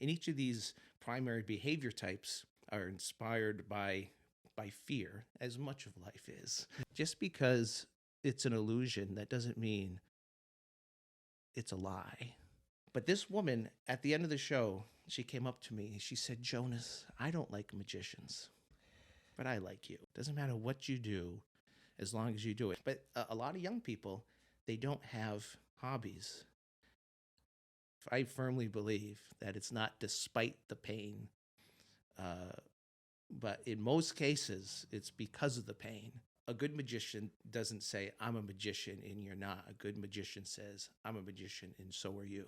And each of these primary behavior types are inspired by fear, as much of life is. Just because it's an illusion, that doesn't mean it's a lie. But this woman, at the end of the show, she came up to me. She said, Jonas, I don't like magicians, but I like you. Doesn't matter what you do, as long as you do it. But a lot of young people, they don't have hobbies. I firmly believe that it's not despite the pain, but in most cases, it's because of the pain. A good magician doesn't say, I'm a magician and you're not. A good magician says, I'm a magician and so are you.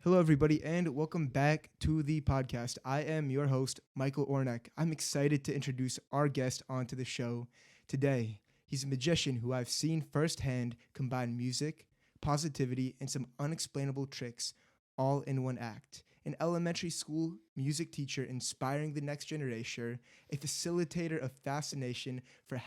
Hello, everybody, and welcome back to the podcast. I am your host, Michael Ornek. I'm excited to introduce our guest onto the show today. He's a magician who I've seen firsthand combine music, positivity, and some unexplainable tricks all in one act. An elementary school music teacher inspiring the next generation, a facilitator of fascination for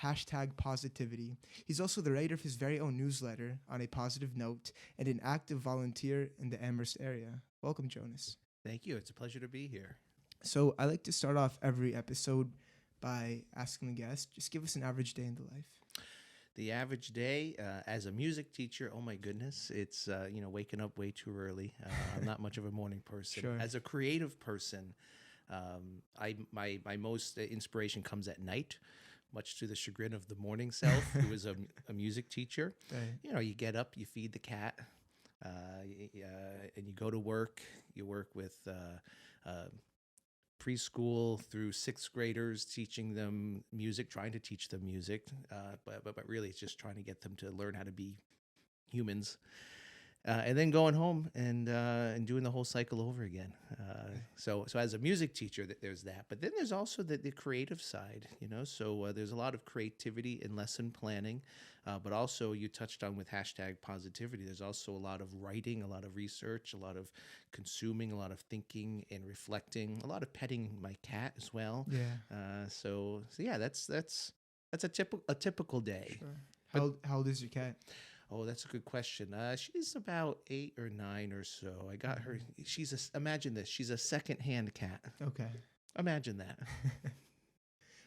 #positivity. He's also the writer of his very own newsletter, On a Positive Note, and an active volunteer in the Amherst area. Welcome, Jonas. Thank you. It's a pleasure to be here. So I like to start off every episode by asking the guest, just give us an average day in the life. The average day as a music teacher, oh my goodness, it's waking up way too early. I'm not much of a morning person. Sure. As a creative person, my most inspiration comes at night, much to the chagrin of the morning self, who is a music teacher. Right. You get up, you feed the cat, and you go to work. You work with preschool through sixth graders, teaching them music, trying to teach them music, but really it's just trying to get them to learn how to be humans, and then going home and doing the whole cycle over again. So as a music teacher, there's that, but then there's also the creative side, So there's a lot of creativity in lesson planning, but also you touched on with #positivity. There's also a lot of writing, a lot of research, a lot of consuming, a lot of thinking and reflecting, a lot of petting my cat as well. Yeah. So yeah, that's a typical day. Sure. How old is your cat? Oh, that's a good question. She's about 8 or 9 or so. I got her. Imagine this. She's a second-hand cat. Okay. Imagine that.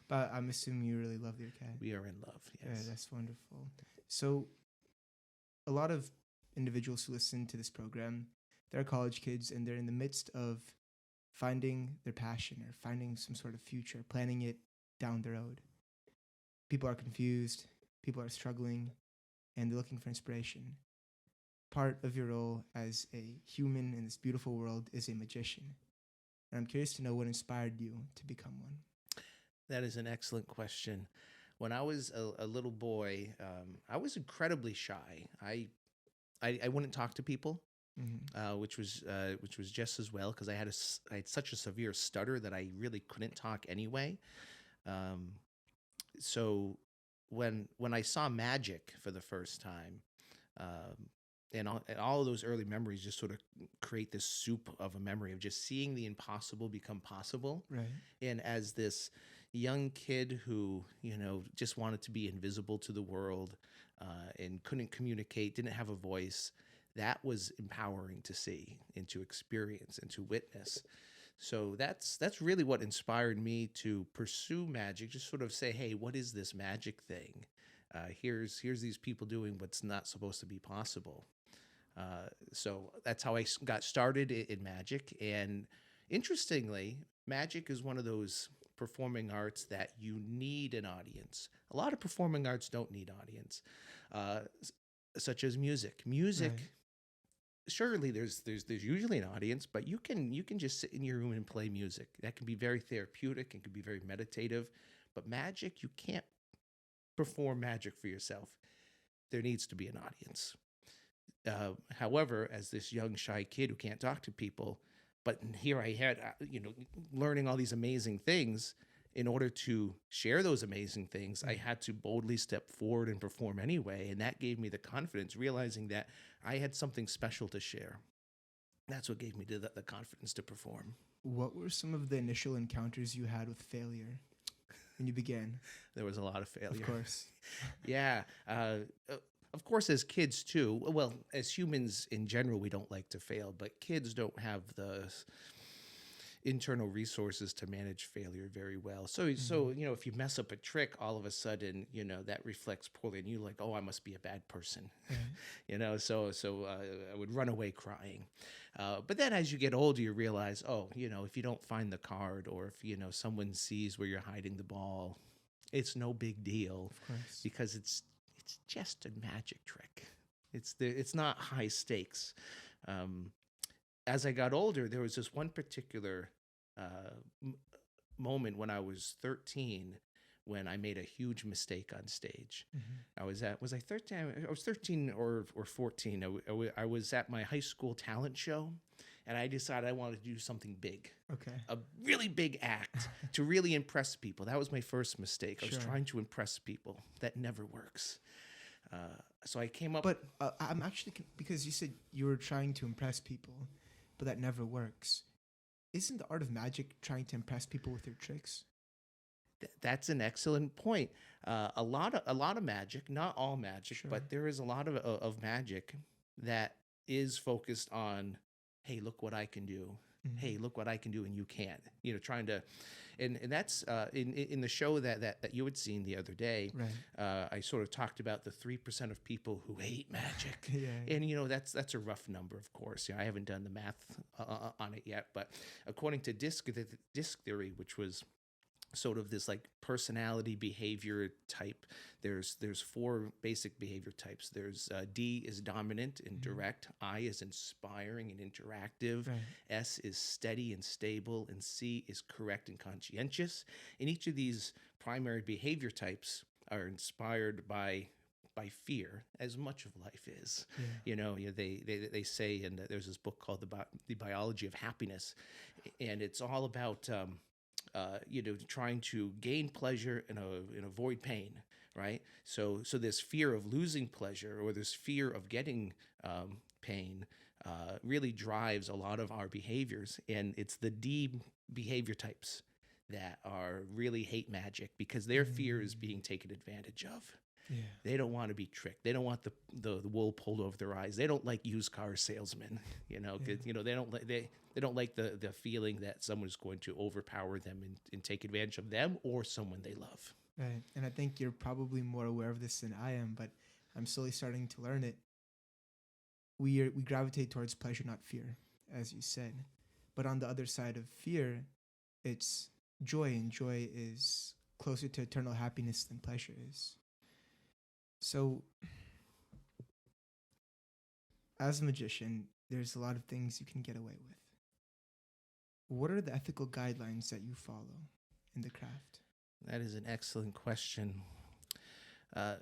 But I'm assuming you really love your cat. We are in love. Yes. Yeah, that's wonderful. So a lot of individuals who listen to this program, they're college kids and they're in the midst of finding their passion or finding some sort of future, planning it down the road. People are confused, people are struggling, and they're looking for inspiration. Part of your role as a human in this beautiful world is a magician. And I'm curious to know what inspired you to become one. That is an excellent question. When I was a little boy, I was incredibly shy. I wouldn't talk to people, which was just as well because I had such a severe stutter that I really couldn't talk anyway. So when I saw magic for the first time, and all of those early memories just sort of create this soup of a memory of just seeing the impossible become possible. Right. And as this young kid who, just wanted to be invisible to the world, and couldn't communicate, didn't have a voice, that was empowering to see and to experience and to witness. So that's really what inspired me to pursue magic, just sort of say, hey, what is this magic thing? Here's these people doing what's not supposed to be possible. So that's how I got started in magic. And interestingly, magic is one of those performing arts that you need an audience. A lot of performing arts don't need audience, such as music. Music, Right. Surely there's usually an audience, but you can just sit in your room and play music. That can be very therapeutic and can be very meditative. But magic, you can't perform magic for yourself. There needs to be an audience. However, as this young shy kid who can't talk to people, but here I had, learning all these amazing things. In order to share those amazing things, I had to boldly step forward and perform anyway. And that gave me the confidence, realizing that I had something special to share. That's what gave me the confidence to perform. What were some of the initial encounters you had with failure when you began? There was a lot of Of failure. course. Yeah. Of course, as kids too. Well, as humans in general, we don't like to fail, but kids don't have the internal resources to manage failure very well. So Mhm. if you mess up a trick, all of a sudden, that reflects poorly on you. Like, oh, I must be a bad person. Right. So I would run away crying. But then as you get older, you realize, oh, if you don't find the card, or if someone sees where you're hiding the ball, it's no big deal, Of course. because it's just a magic trick. It's not high stakes. Um, as I got older, there was this one particular uh, m- moment when I was 13, when I made a huge mistake on stage. Mhm. Was I 13? I was 13 or 14. I was at my high school talent show, and I decided I wanted to do something big, Okay. a really big act to really impress people. That was my first mistake. I was Sure. trying to impress people. That never works. So I came up. But I'm actually because you said you were trying to impress people, but that never works. Isn't the art of magic trying to impress people with your tricks? That's an excellent point. A lot of magic, not all magic, Sure. but there is a lot of magic that is focused on, hey, look what I can do. Hey, Mhm. look what I can do, and you can't. Trying to, and that's in the show that you had seen the other day. Right. I sort of talked about the 3% of people who hate magic, Yeah. and that's a rough number, of course. I haven't done the math on it yet, but according to disc theory, which was sort of this like personality behavior type. There's four basic behavior types. There's D is dominant and Mhm. direct, I is inspiring and interactive, Right. S is steady and stable, and C is correct and conscientious. And each of these primary behavior types are inspired by fear, as much of life is. Yeah. They say, and there's this book called the Biology of Happiness, and it's all about trying to gain pleasure and avoid pain, right? So this fear of losing pleasure, or this fear of getting pain, really drives a lot of our behaviors, and it's the D behavior types that are really hate magic, because their fear is Mm. being taken advantage of. Yeah. They don't want to be tricked. They don't want the wool pulled over their eyes. They don't like used car salesmen, Yeah. 'cause, they don't like the feeling that someone's going to overpower them and take advantage of them or someone they love. Right. And I think you're probably more aware of this than I am, but I'm slowly starting to learn it. We gravitate towards pleasure, not fear, as you said. But on the other side of fear, it's joy, and joy is closer to eternal happiness than pleasure is. So, as a magician, there's a lot of things you can get away with. What are the ethical guidelines that you follow in the craft? That is an excellent question. Uh,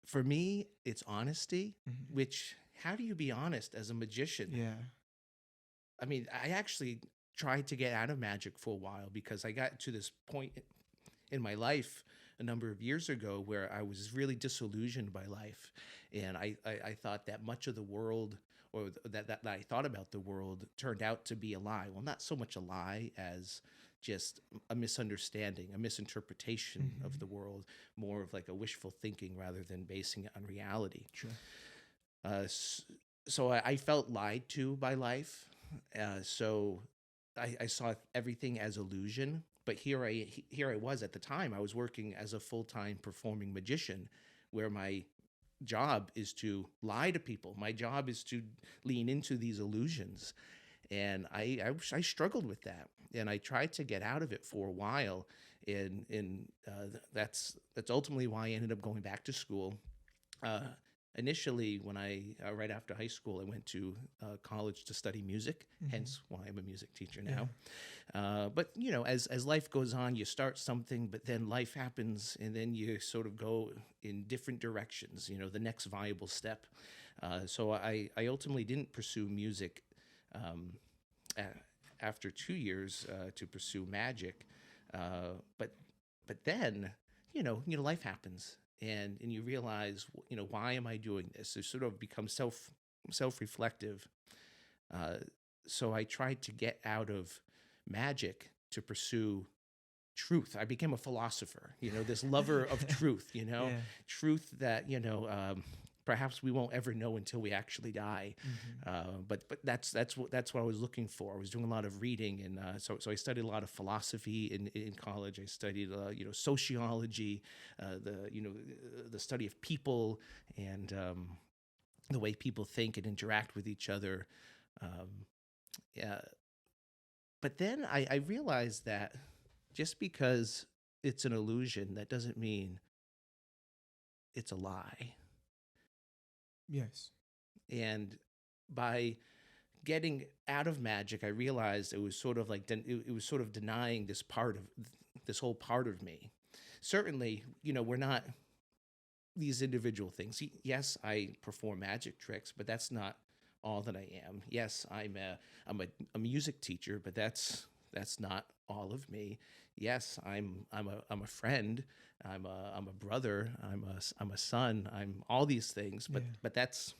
for me, it's honesty. Hmm. Which, how do you be honest as a magician? Yeah. I mean, I actually tried to get out of magic for a while, because I got to this point in my life a number of years ago where I was really disillusioned by life. And I thought that much of the world, or that I thought about the world, turned out to be a lie. Well, not so much a lie as just a misunderstanding, a misinterpretation of Hmm. the world, more of like a wishful thinking rather than basing it on reality. Sure. Uh, s- so I felt lied to by life. So I saw everything as illusion. But here I was at the time. I was working as a full-time performing magician, where my job is to lie to people. My job is to lean into these illusions, and I struggled with that, and I tried to get out of it for a while, and that's ultimately why I ended up going back to school. uh, Initially, when I right after high school, I went to college to study music. Hmm. Hence, why I'm a music teacher Yeah. now. But as life goes on, you start something, but then life happens, and then you sort of go in different directions. The next viable step. So I ultimately didn't pursue music um, a- after 2 years to pursue magic. But then life happens, and you realize, why am I doing this? You sort of become self reflective. uh, so I tried to get out of magic to pursue truth. I became a philosopher, this lover of truth, Yeah. truth that, perhaps we won't ever know until we actually die. Hmm. But that's what I was looking for. I was doing a lot of reading, and so I studied a lot of philosophy in college. I studied sociology, the study of people, and the way people think and interact with each other. Um, yeah, but then I realized that just because it's an illusion, that doesn't mean it's a lie. Yes. And by getting out of magic, I realized it was sort of like it was sort of denying this whole part of me. Certainly, we're not these individual things. Yes, I perform magic tricks, but that's not all that I am. Yes, I'm a music teacher, but that's not all of me. Yes, I'm a friend. I'm a brother. I'm a son. I'm all these things, but Yeah. that's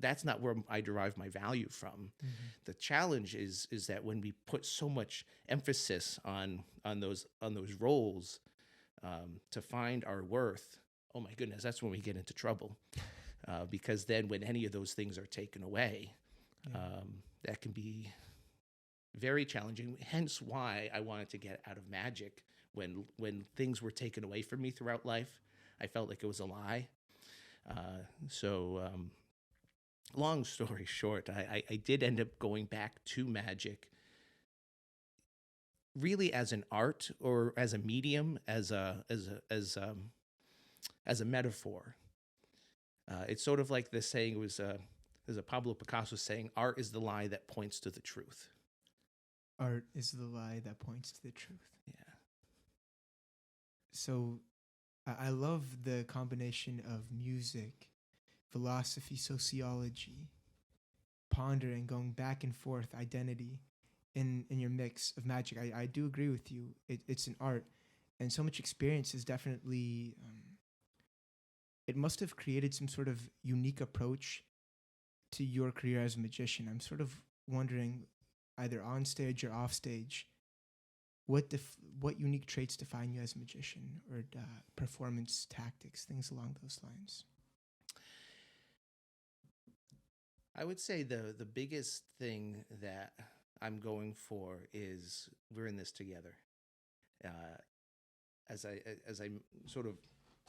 that's not where I derive my value from. Hmm. The challenge is that when we put so much emphasis on those roles, to find our worth, oh my goodness, that's when we get into trouble. Because then when any of those things are taken away, Yeah. that can be very challenging. Hence why I wanted to get out of magic. When things were taken away from me throughout life, I felt like it was a lie. So long story short, I did end up going back to magic, really as an art or as a medium, as a metaphor. It's sort of like the saying was, there's a Pablo Picasso saying, "Art is the lie that points to the truth." Art is the lie that points to the truth. Yeah. So I love the combination of music, philosophy, sociology, pondering, going back and forth, identity in your mix of magic. I do agree with you. It's an art, and so much experience is definitely. It must have created some sort of unique approach to your career as a magician. I'm sort of wondering, either on stage or off stage, what unique traits define you as a magician, or performance tactics, things along those lines. I would say the biggest thing that I'm going for is we're in this together. Uh, as I sort of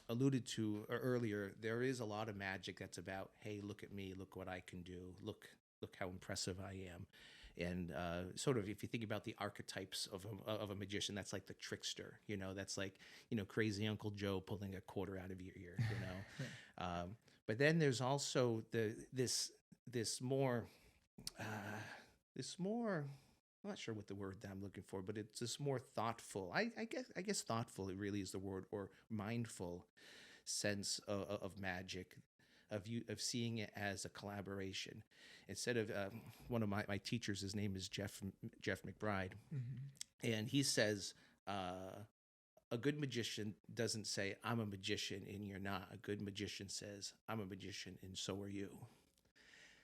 alluded to earlier, there is a lot of magic that's about, hey, look at me, look what I can do, look how impressive I am. And sort of, if you think about the archetypes of a magician, that's like the trickster, that's like, crazy Uncle Joe pulling a quarter out of your ear. But then there's also this more, uh, this more, I'm not sure what the word that I'm looking for, but it's this more thoughtful. I guess thoughtful, it really is the word, or mindful sense of magic, of seeing it as a collaboration instead of, one of my teachers. His name is Jeff McBride, Hmm. and he says, a good magician doesn't say, "I'm a magician and you're not." A good magician says, "I'm a magician and so are you."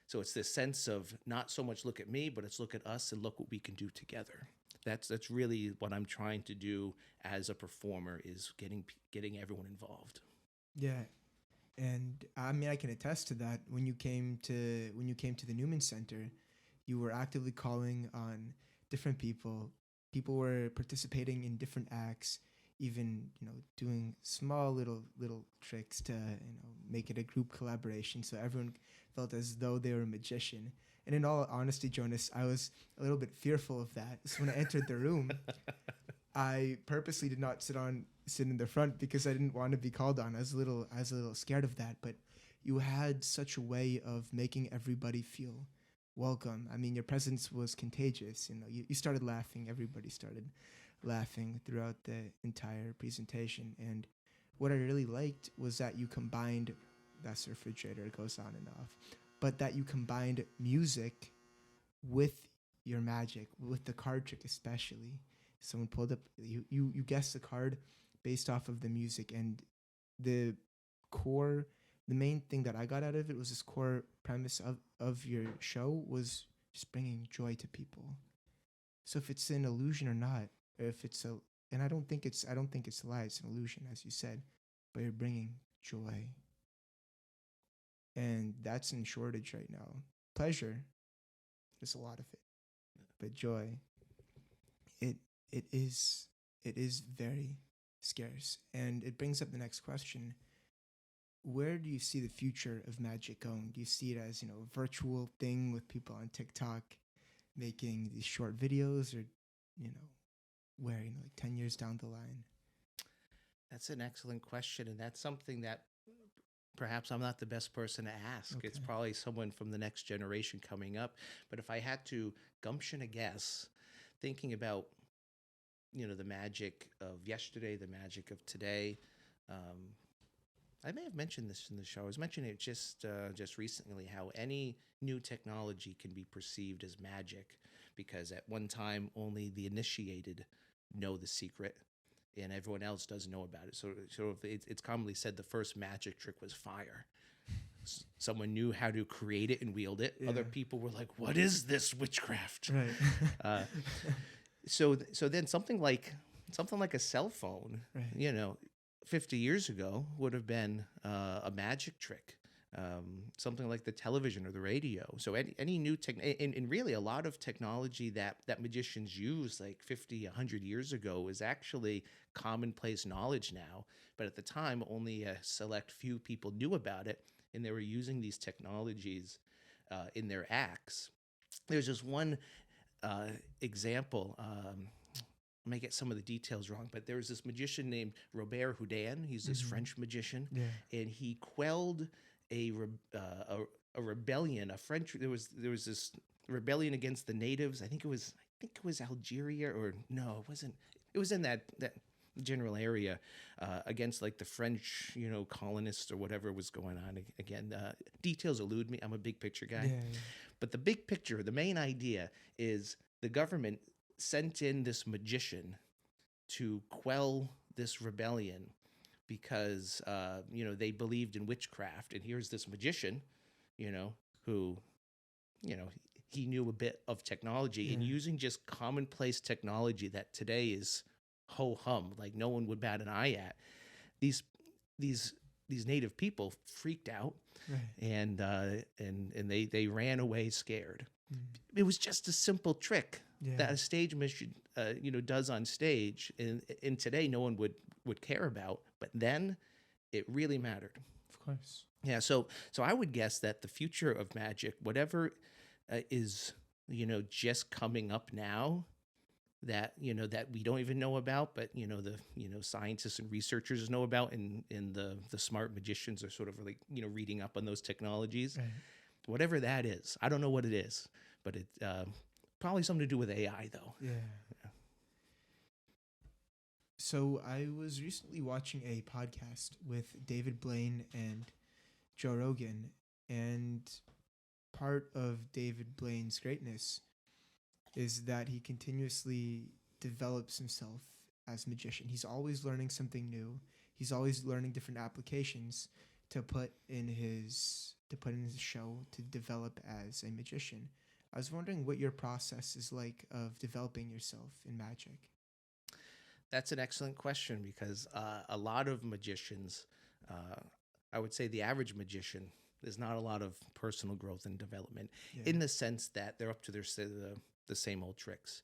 So it's this sense of not so much look at me, but it's look at us and look what we can do together. That's really what I'm trying to do as a performer, is getting everyone involved. Yeah, and I mean I can attest to that. When you came to the Newman Center, you were actively calling on different people. People were participating in different acts, even doing small little tricks to make it a group collaboration, so everyone felt as though they were a magician. And in all honesty, Jonas, I was a little bit fearful of that. So when I entered the room, I purposely did not sit in the front because I didn't want to be called on. I was a little scared of that, but you had such a way of making everybody feel welcome. I mean, your presence was contagious. You started laughing, everybody started laughing throughout the entire presentation. And what I really liked was that you combined, that's the refrigerator, it goes on and off, but that you combined music with your magic, with the card trick especially. Someone pulled up, you guessed the card based off of the music, and the core, the main thing that I got out of it was this core premise of your show was just bringing joy to people. So if it's an illusion or not, or if it's a, and I don't think it's a lie. It's an illusion, as you said, but you're bringing joy, and that's in shortage right now. Pleasure, there's a lot of it, but joy, it it is it is very scarce, and it brings up the next question: where do you see the future of magic going? Do you see it as, a virtual thing with people on TikTok making these short videos, or, you know, where, like 10 years down the line? That's an excellent question, and that's something that perhaps I'm not the best person to ask. It's Okay. probably someone from the next generation coming up. But if I had to gumption a guess, thinking about the magic of yesterday, the magic of today. Um, I may have mentioned this in the show. I was mentioning it just recently how any new technology can be perceived as magic because at one time only the initiated know the secret and everyone else doesn't know about it. So it's commonly said the first magic trick was fire. Someone knew how to create it and wield it. Yeah. Other people were like, "What is this witchcraft?" Right. Uh, so then something like a cell phone, Right. 50 years ago would have been a magic trick. Something like the television or the radio. So any new tech, and really a lot of technology that magicians use like 50, 100 years ago is actually commonplace knowledge now. But at the time, only a select few people knew about it, and they were using these technologies in their acts. There's just one example. I may get some of the details wrong, but there was this magician named Robert Houdin. He's this French magician, Yeah. and he quelled a rebellion. There was this rebellion against the natives. I think it was Algeria, or no, it wasn't. It was in that general area against like the French, colonists or whatever was going on. Again, details elude me. I'm a big picture guy. Yeah. But the big picture, the main idea is the government sent in this magician to quell this rebellion because they believed in witchcraft. And here's this magician, who you know he knew a bit of technology and Yeah. using just commonplace technology that today is ho hum, like no one would bat an eye at. These these these native people freaked out Right. and they ran away scared. Mm. It was just a simple trick Yeah. that a stage magician does on stage, and today no one would care about, but then it really mattered. Of course. Yeah, so I would guess that the future of magic, whatever is just coming up now, that we don't even know about, but the scientists and researchers know about, and the smart magicians are sort of like reading up on those technologies. Right. Whatever that is, I don't know what it is, but it probably something to do with AI though. Yeah. So I was recently watching a podcast with David Blaine and Joe Rogan, and part of David Blaine's greatness is that he continuously develops himself as a magician. He's always learning something new. He's always learning different applications to put in his show to develop as a magician. I was wondering what your process is like of developing yourself in magic. That's an excellent question because a lot of magicians, I would say the average magician, there's not a lot of personal growth and development in the sense that they're up to the same old tricks.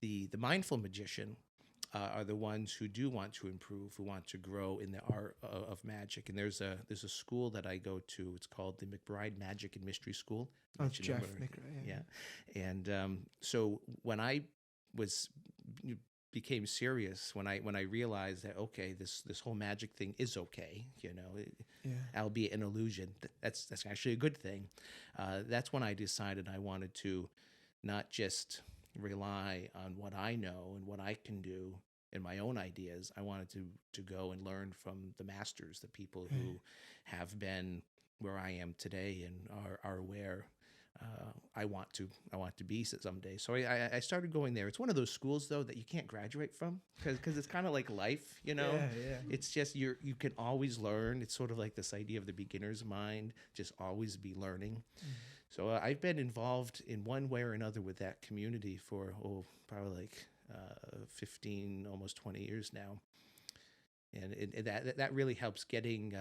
The mindful magician are the ones who do want to improve, who want to grow in the art of magic. And there's a school that I go to. It's called the McBride Magic and Mystery School. Oh, Jeff McRae. Yeah. And so when I was became serious, when I realized that okay, this whole magic thing is okay, albeit an illusion. That's actually a good thing. That's when I decided I wanted to not just rely on what I know and what I can do and my own ideas. I wanted to go and learn from the masters, the people who have been where I am today and are where I want to be someday. So I started going there. It's one of those schools though that you can't graduate from because it's kind of like life, Yeah. It's just you can always learn. It's sort of like this idea of the beginner's mind, just always be learning. So I've been involved in one way or another with that community for probably like 15, almost 20 years now, and that really helps getting.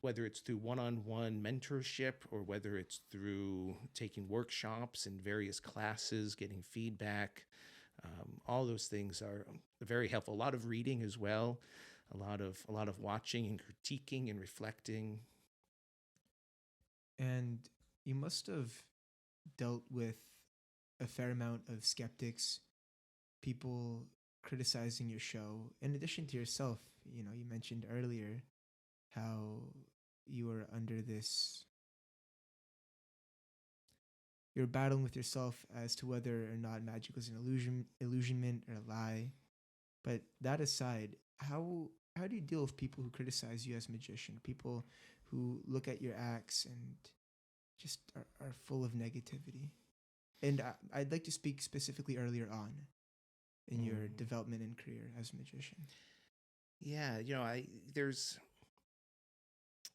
Whether it's through one-on-one mentorship or whether it's through taking workshops and various classes, getting feedback, all those things are very helpful. A lot of reading as well, a lot of watching and critiquing and reflecting. And you must have dealt with a fair amount of skeptics, people criticizing your show. In addition to yourself, you know, you mentioned earlier how you were under this, you're battling with yourself as to whether or not magic was an illusionment or a lie. But that aside, how do you deal with people who criticize you as a magician? People who look at your acts and just are full of negativity. And I'd like to speak specifically earlier on in your development and career as a magician. Yeah, there's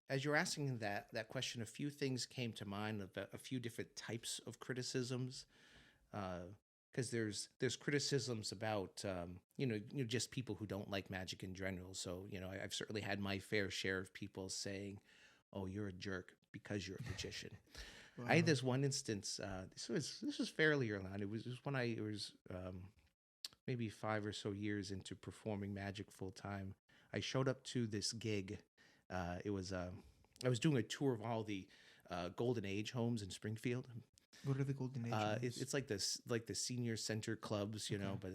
as you're asking that question, a few things came to mind of a few different types of criticisms. Because there's criticisms about just people who don't like magic in general. So I've certainly had my fair share of people saying, "Oh, you're a jerk because you're a magician." Wow. I had this one instance. This was fairly early on. It was when I was maybe 5 or so years into performing magic full time. I showed up to this gig. It was I was doing a tour of all the Golden Age homes in Springfield. What are the Golden Age homes? It's like the senior center clubs, Okay. but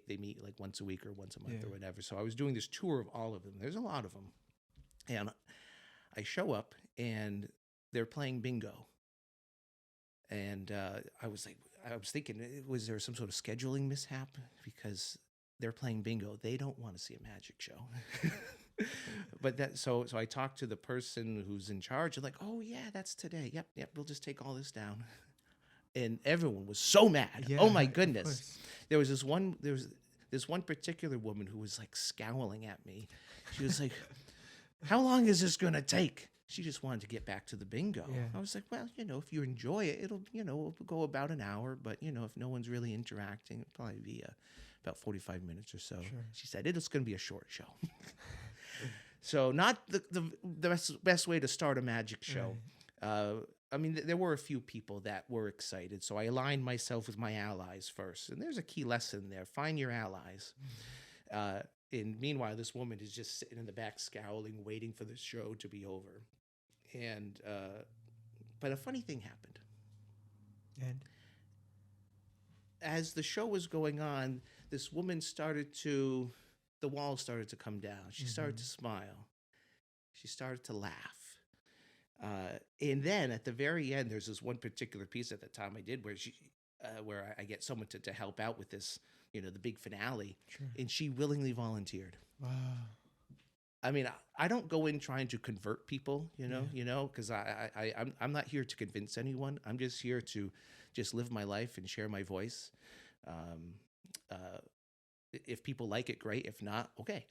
they meet like once a week or once a month Yeah. or whatever. So I was doing this tour of all of them. There's a lot of them, and I show up and they're playing bingo, and I was thinking, was there some sort of scheduling mishap because they're playing bingo? They don't want to see a magic show. But so I talked to the person who's in charge and like, oh yeah, that's today. Yep, we'll just take all this down. And everyone was so mad. Yeah, Oh my of goodness. course. There was this one particular woman who was like scowling at me. She was like, how long is this gonna take? She just wanted to get back to the bingo. Yeah. I was like, well, if you enjoy it, it'll go about an hour. But if no one's really interacting, it'll probably be about 45 minutes or so. Sure. She said it's going to be a short show. So not the best way to start a magic show. I mean, there were a few people that were excited, so I aligned myself with my allies first. And there's a key lesson there: find your allies. And meanwhile, this woman is just sitting in the back, scowling, waiting for the show to be over. And but a funny thing happened. And As the show was going on, this woman the walls started to come down. She started to smile. She started to laugh. And then at the very end, there's this one particular piece at the time I did where I get someone to help out with this, the big finale, sure. and she willingly volunteered. Wow. I mean, I don't go in trying to convert people, Yeah. because I'm not here to convince anyone. I'm just here to just live my life and share my voice. If people like it, great. If not, okay.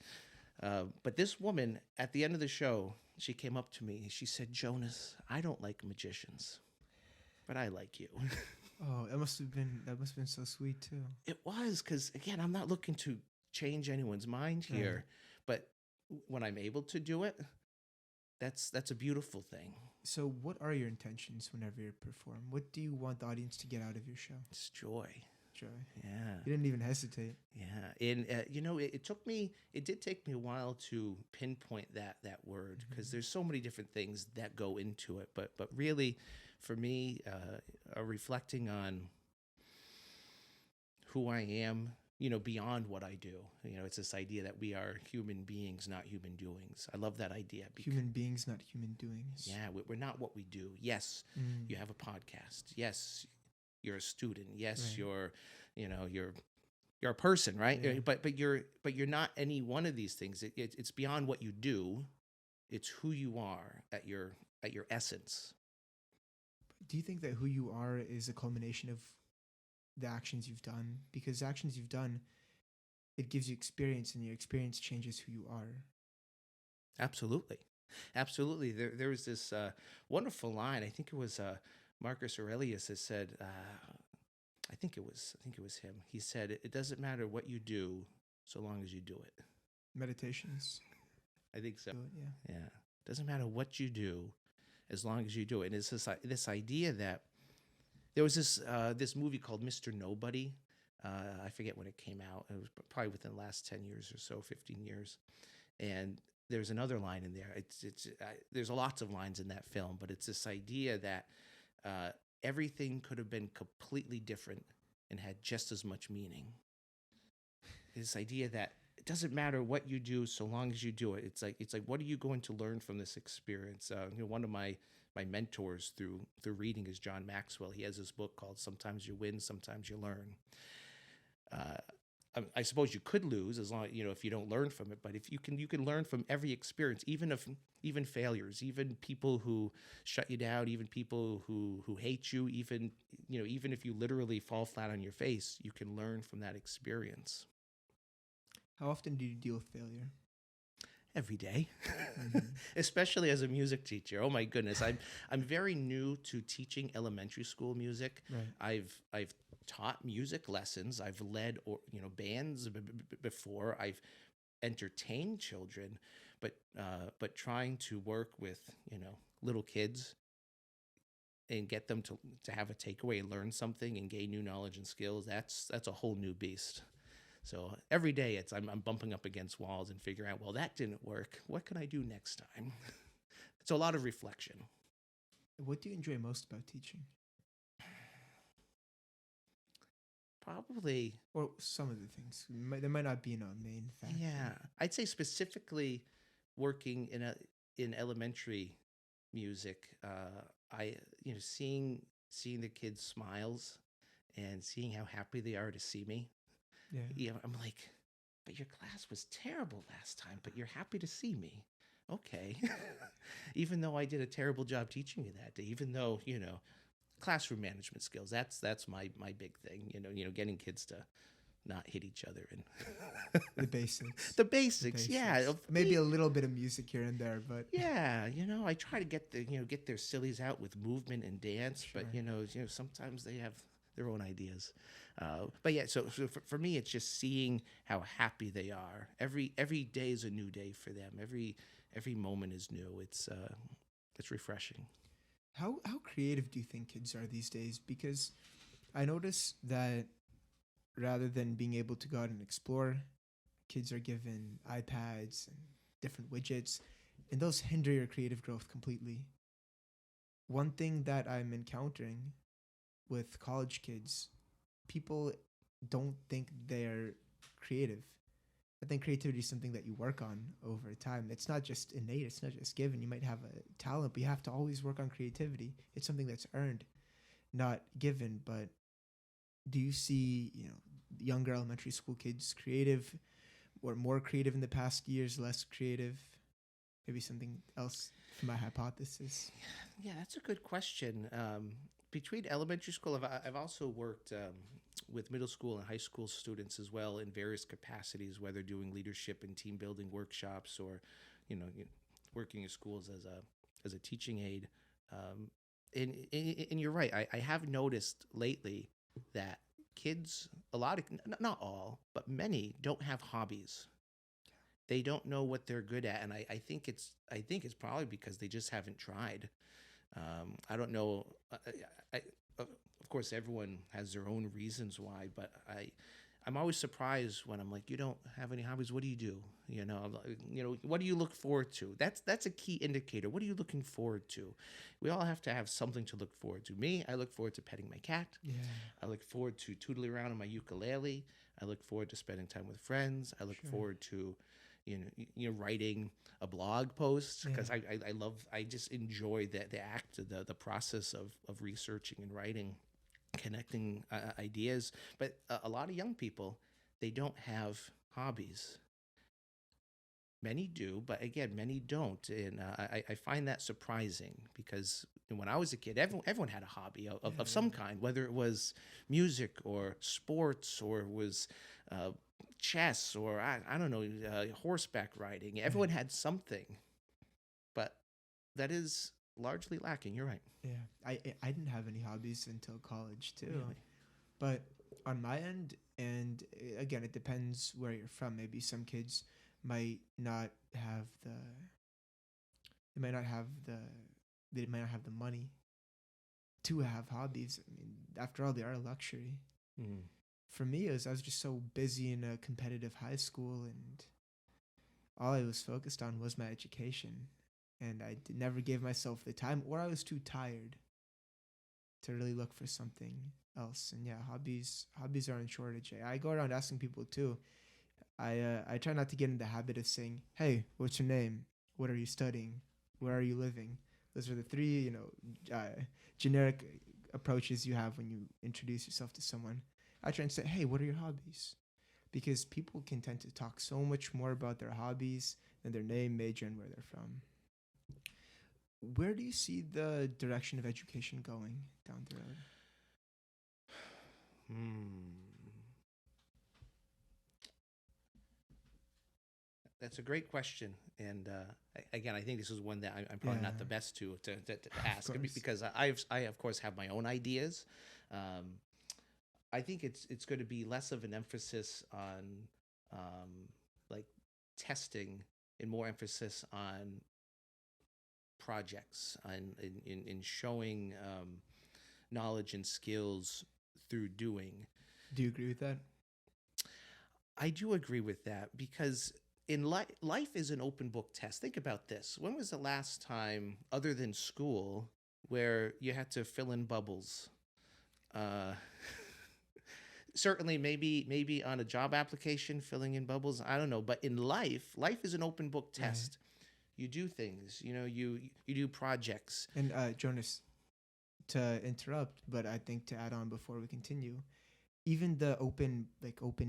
But this woman, at the end of the show, she came up to me. She said, "Jonas, I don't like magicians, but I like you." Oh, that must have been so sweet too. It was, because again, I'm not looking to change anyone's mind here, but when I'm able to do it, that's a beautiful thing. So, what are your intentions whenever you perform? What do you want the audience to get out of your show? It's joy. Joy. Yeah. You didn't even hesitate. Yeah. And it did take me a while to pinpoint that word, because there's so many different things that go into it. But really, for me, reflecting on who I am, beyond what I do. It's this idea that we are human beings, not human doings. I love that idea. Human beings, not human doings. Yeah, we're not what we do. Yes, you have a podcast. Yes, you're a student. Yes, Right. you're a person, right? Yeah. But you're not any one of these things. It's beyond what you do. It's who you are at your essence. Do you think that who you are is a culmination of the actions you've done? Because the actions you've done, it gives you experience, and your experience changes who you are. Absolutely. Absolutely. There was this wonderful line. I think it was Marcus Aurelius has said, I think it was him. He said, "It doesn't matter what you do, so long as you do it." Meditations. I think so. Do it, yeah. Yeah, it doesn't matter what you do, as long as you do it. And it's this idea that there was this movie called Mr. Nobody. I forget when it came out. It was probably within the last 10 years or so, 15 years. And there's another line in there. There's lots of lines in that film, but it's this idea that uh, everything could have been completely different and had just as much meaning. This idea that it doesn't matter what you do so long as you do it. It's like what are you going to learn from this experience? One of my mentors through reading is John Maxwell. He has this book called "Sometimes You Win, Sometimes You Learn." Uh, I suppose you could lose as long if you don't learn from it. But if you can learn from every experience, even failures, even people who shut you down, even people who hate you, even if you literally fall flat on your face, you can learn from that experience. How often do you deal with failure? Every day, Mhm. especially as a music teacher. Oh my goodness, I'm very new to teaching elementary school music. Right. I've taught music lessons. I've led bands before. I've entertained children, but trying to work with little kids and get them to have a takeaway and learn something and gain new knowledge and skills. That's a whole new beast. So every day I'm bumping up against walls and figuring out, well, that didn't work. What can I do next time? It's a lot of reflection. What do you enjoy most about teaching? Probably, Or some of the things. There might not be a main factor. yeah. I'd say specifically working in elementary music. I seeing the kids' smiles and seeing how happy they are to see me. Yeah. I'm like, but your class was terrible last time, but you're happy to see me. Okay. Even though I did a terrible job teaching you that day, even though, classroom management skills, that's my big thing, getting kids to not hit each other and The basics. the basics, yeah. Maybe a little bit of music here and there, but Yeah, I try to get their sillies out with movement and dance, Sure. but sometimes they have their own ideas. But yeah, so for me, it's just seeing how happy they are. Every day is a new day for them. Every moment is new. It's refreshing. how creative do you think kids are these days? Because I notice that rather than being able to go out and explore, kids are given iPads and different widgets, and those hinder your creative growth completely. One thing that I'm encountering with college kids, people don't think they're creative. I think creativity is something that you work on over time. It's not just innate, it's not just given. You might have a talent, but you have to always work on creativity. It's something that's earned, not given. But do you see, younger elementary school kids creative or more creative in the past years, less creative? Maybe something else for my hypothesis. Yeah, that's a good question. Between elementary school, I've also worked with middle school and high school students as well in various capacities, whether doing leadership and team building workshops or, working in schools as a teaching aide. And you're right. I have noticed lately that kids, not all, but many don't have hobbies. They don't know what they're good at, and I think it's probably because they just haven't tried. I don't know. Of course, everyone has their own reasons why, but I'm always surprised when I'm like, you don't have any hobbies. What do you do? What do you look forward to? That's a key indicator. What are you looking forward to? We all have to have something to look forward to. Me, I look forward to petting my cat. Yeah. I look forward to tootling around on my ukulele. I look forward to spending time with friends. I look Sure. forward to writing a blog post because Yeah. I just enjoy the act, the process of researching and writing, connecting ideas. But a lot of young people, they don't have hobbies. Many do, but again, many don't, and I find that surprising because when I was a kid, everyone had a hobby of some Yeah. kind, whether it was music or sports or it was uh, chess or I don't know, horseback riding. Everyone had something, but that is largely lacking. You're right. Yeah, I didn't have any hobbies until college too. Really. But on my end, and again, it depends where you're from. Maybe some kids might not have they might not have the they might not have the money to have hobbies. I mean, after all, they are a luxury. Mm. For me, I was just so busy in a competitive high school, and all I was focused on was my education. And never gave myself the time, or I was too tired to really look for something else. And yeah, hobbies are in shortage. I go around asking people too. I try not to get in the habit of saying, "Hey, what's your name? What are you studying? Where are you living?" Those are the three, generic approaches you have when you introduce yourself to someone. I try and say, "Hey, what are your hobbies?" Because people can tend to talk so much more about their hobbies than their name, major, and where they're from. Where do you see the direction of education going down the road? Hmm. That's a great question, and again, I think this is one that I'm probably not the Yeah, best to of ask course. because I of course have my own ideas. Um, I think it's going to be less of an emphasis on like testing and more emphasis on projects and in showing knowledge and skills through doing. Do you agree with that? I do agree with that because in life is an open book test. Think about this. When was the last time, other than school, where you had to fill in bubbles? Uh, certainly, maybe on a job application, filling in bubbles. I don't know, but in life is an open book Right. test. You do things. You do projects. And Jonas, to interrupt, but I think to add on before we continue, even the open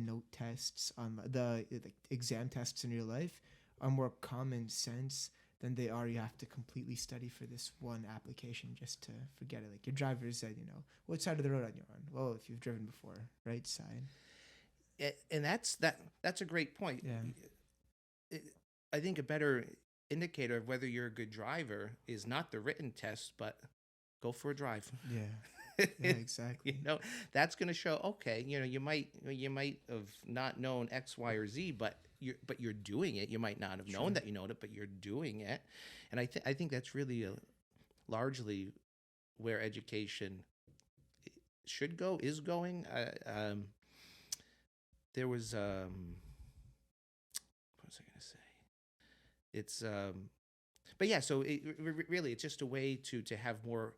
note tests on the like exam tests in real life are more common sense than they are you have to completely study for this one application just to forget it. Like your driver said, what side of the road are you on? Well, if you've driven before, right side. And that's a great point. Yeah. It, I think a better indicator of whether you're a good driver is not the written test, but go for a drive. Yeah. Yeah, you exactly. know, that's going to show. Okay, you might have not known X, Y, or Z, but you're doing it. You might not have known Sure. that you know it, but you're doing it. And I think that's really largely where education should go, is going. There was what was I going to say? It's but yeah, so really it's just a way to have more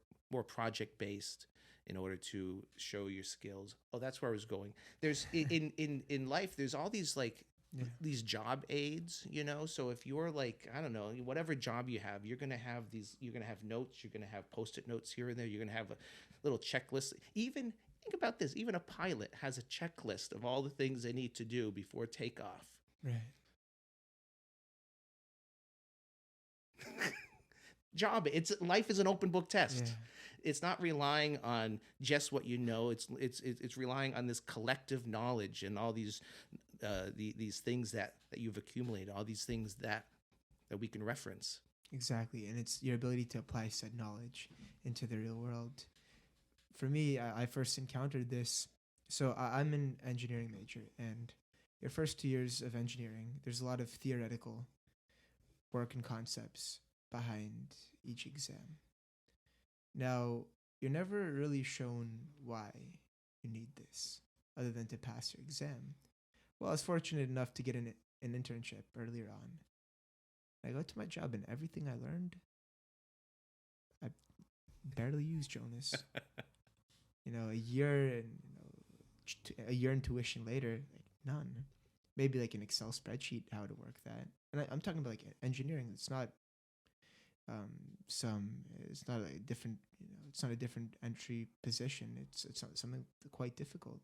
project based in order to show your skills. Oh, that's where I was going. There's in life there's all these like Yeah. these job aids. So if you're like, I don't know, whatever job you have, you're going to have notes, you're going to have post-it notes here and there, you're going to have a little checklist. Even think about this, even a pilot has a checklist of all the things they need to do before takeoff. Right. Job. It's life is an open book Yeah. test. It's not relying on just what you know. It's relying on this collective knowledge and all these things that you've accumulated, all these things that we can reference. Exactly. And it's your ability to apply said knowledge into the real world. For me, I first encountered this. So I'm an engineering major, and your first 2 years of engineering, there's a lot of theoretical work and concepts behind each exam. Now, you're never really shown why you need this other than to pass your exam. Well, I was fortunate enough to get an internship earlier on. I got to my job, and everything I learned, I barely used, Jonas. A year and a year in tuition later, like none. Maybe like an Excel spreadsheet how to work that. And I'm talking about like engineering. It's not um some. It's not a different. It's not a different entry position. It's not something quite difficult.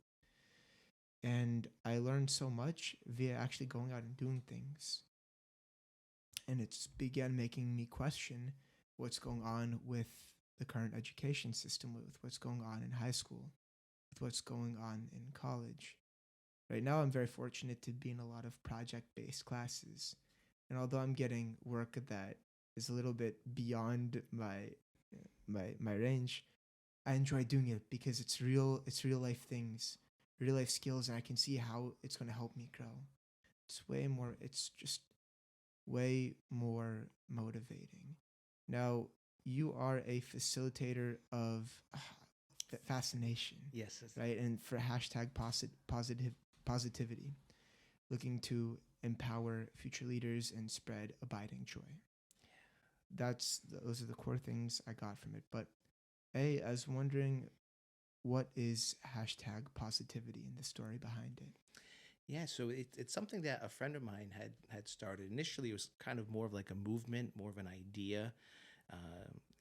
And I learned so much via actually going out and doing things. And it's began making me question what's going on with the current education system, with what's going on in high school, with what's going on in college. Right now, I'm very fortunate to be in a lot of project based classes. And although I'm getting work that is a little bit beyond my range, I enjoy doing it because it's real life things, real life skills, and I can see how it's going to help me grow. It's just way more motivating. Now, you are a facilitator of fascination, Yes. right? And for hashtag positivity, looking to empower future leaders and spread abiding joy. Those are the core things I got from it. But I was wondering, what is hashtag positivity and the story behind it? Yeah, so it's something that a friend of mine had started. Initially, it was kind of more of like a movement, more of an idea,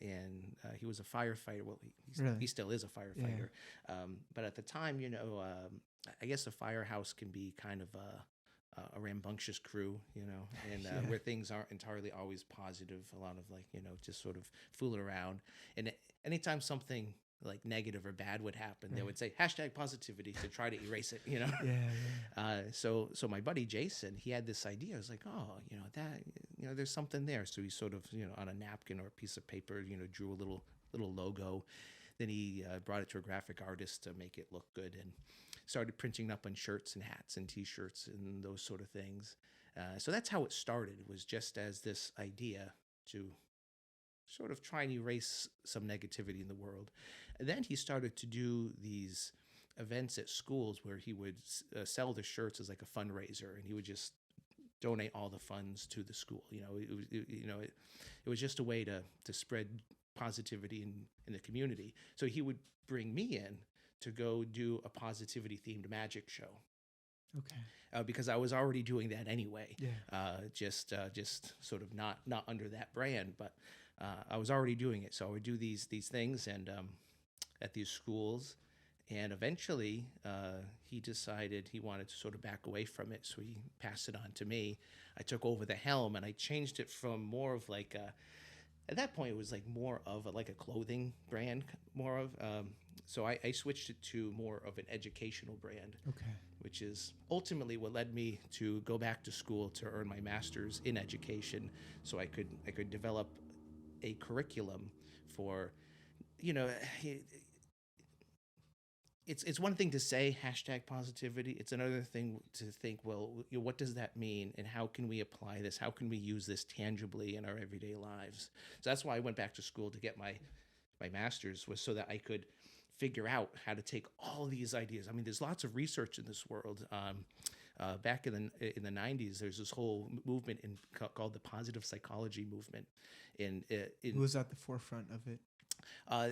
and he was a firefighter. Well, he Really? still is a Yeah. firefighter, but at the time, I guess a firehouse can be kind of a rambunctious crew, and Yeah. where things aren't entirely always positive. A lot of like just sort of fooling around, and anytime something like negative or bad would happen, they Right. would say hashtag positivity to try to erase it. Yeah. Yeah. So my buddy Jason, he had this idea. I was like, oh, that, there's something there. So he sort of, on a napkin or a piece of paper, drew a little logo. Then he brought it to a graphic artist to make it look good, and started printing up on shirts and hats and T-shirts and those sort of things. So that's how it started. It was just as this idea to sort of try and erase some negativity in the world. And then he started to do these events at schools where he would sell the shirts as like a fundraiser, and he would just donate all the funds to the school. It was just a way to spread positivity in the community. So he would bring me in to go do a positivity themed magic show. Okay. Because I was already doing that anyway, Yeah. just sort of not under that brand, but I was already doing it. So I would do these things and at these schools, and eventually he decided he wanted to sort of back away from it, so he passed it on to me. I took over the helm, and I changed it from more of like at that point it was like more of like a clothing brand, more of. So I switched it to more of an educational brand, Okay. which is ultimately what led me to go back to school to earn my master's in education, so I could develop a curriculum for, you know, it's one thing to say hashtag positivity. It's another thing to think, well, what does that mean, and how can we apply this? How can we use this tangibly in our everyday lives? So that's why I went back to school to get my master's, was so that I could figure out how to take all these ideas. I mean, there's lots of research in this world. Back in the 90s, there's this whole movement called the positive psychology movement. Who was at the forefront of it? Uh,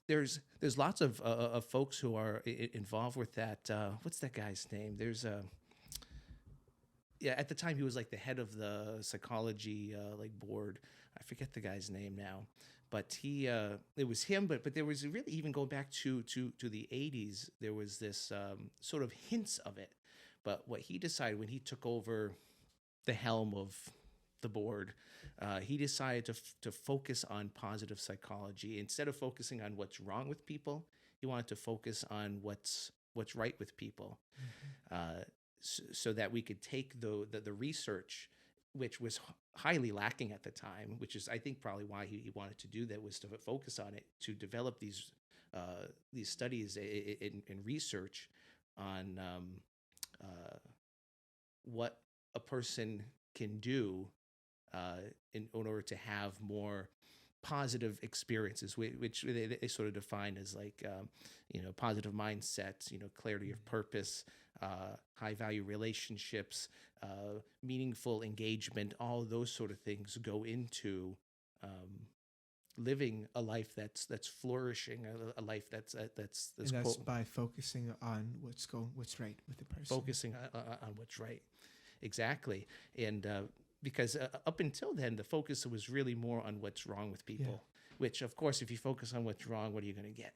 there's lots of folks who are involved with that. What's that guy's name? There's a Yeah. At the time, he was like the head of the psychology like board. I forget the guy's name now, but it was him. But there was really, even going back to the 80s, there was this sort of hints of it. But what he decided when he took over the helm of the board, he decided to focus on positive psychology instead of focusing on what's wrong with people. He wanted to focus on what's right with people, so that we could take the research, which was highly lacking at the time, which is, I think, probably why he wanted to do that, was to focus on it, to develop these studies in research on what a person can do in order to have more positive experiences, which they sort of define as like, positive mindsets, clarity of purpose, high value relationships, meaningful engagement. All those sort of things go into living a life that's flourishing, a life that's And that's by focusing on what's right with the person. focusing on what's right. Exactly. And because up until then, the focus was really more on what's wrong with people, which, of course, if you focus on what's wrong, what are you going to get?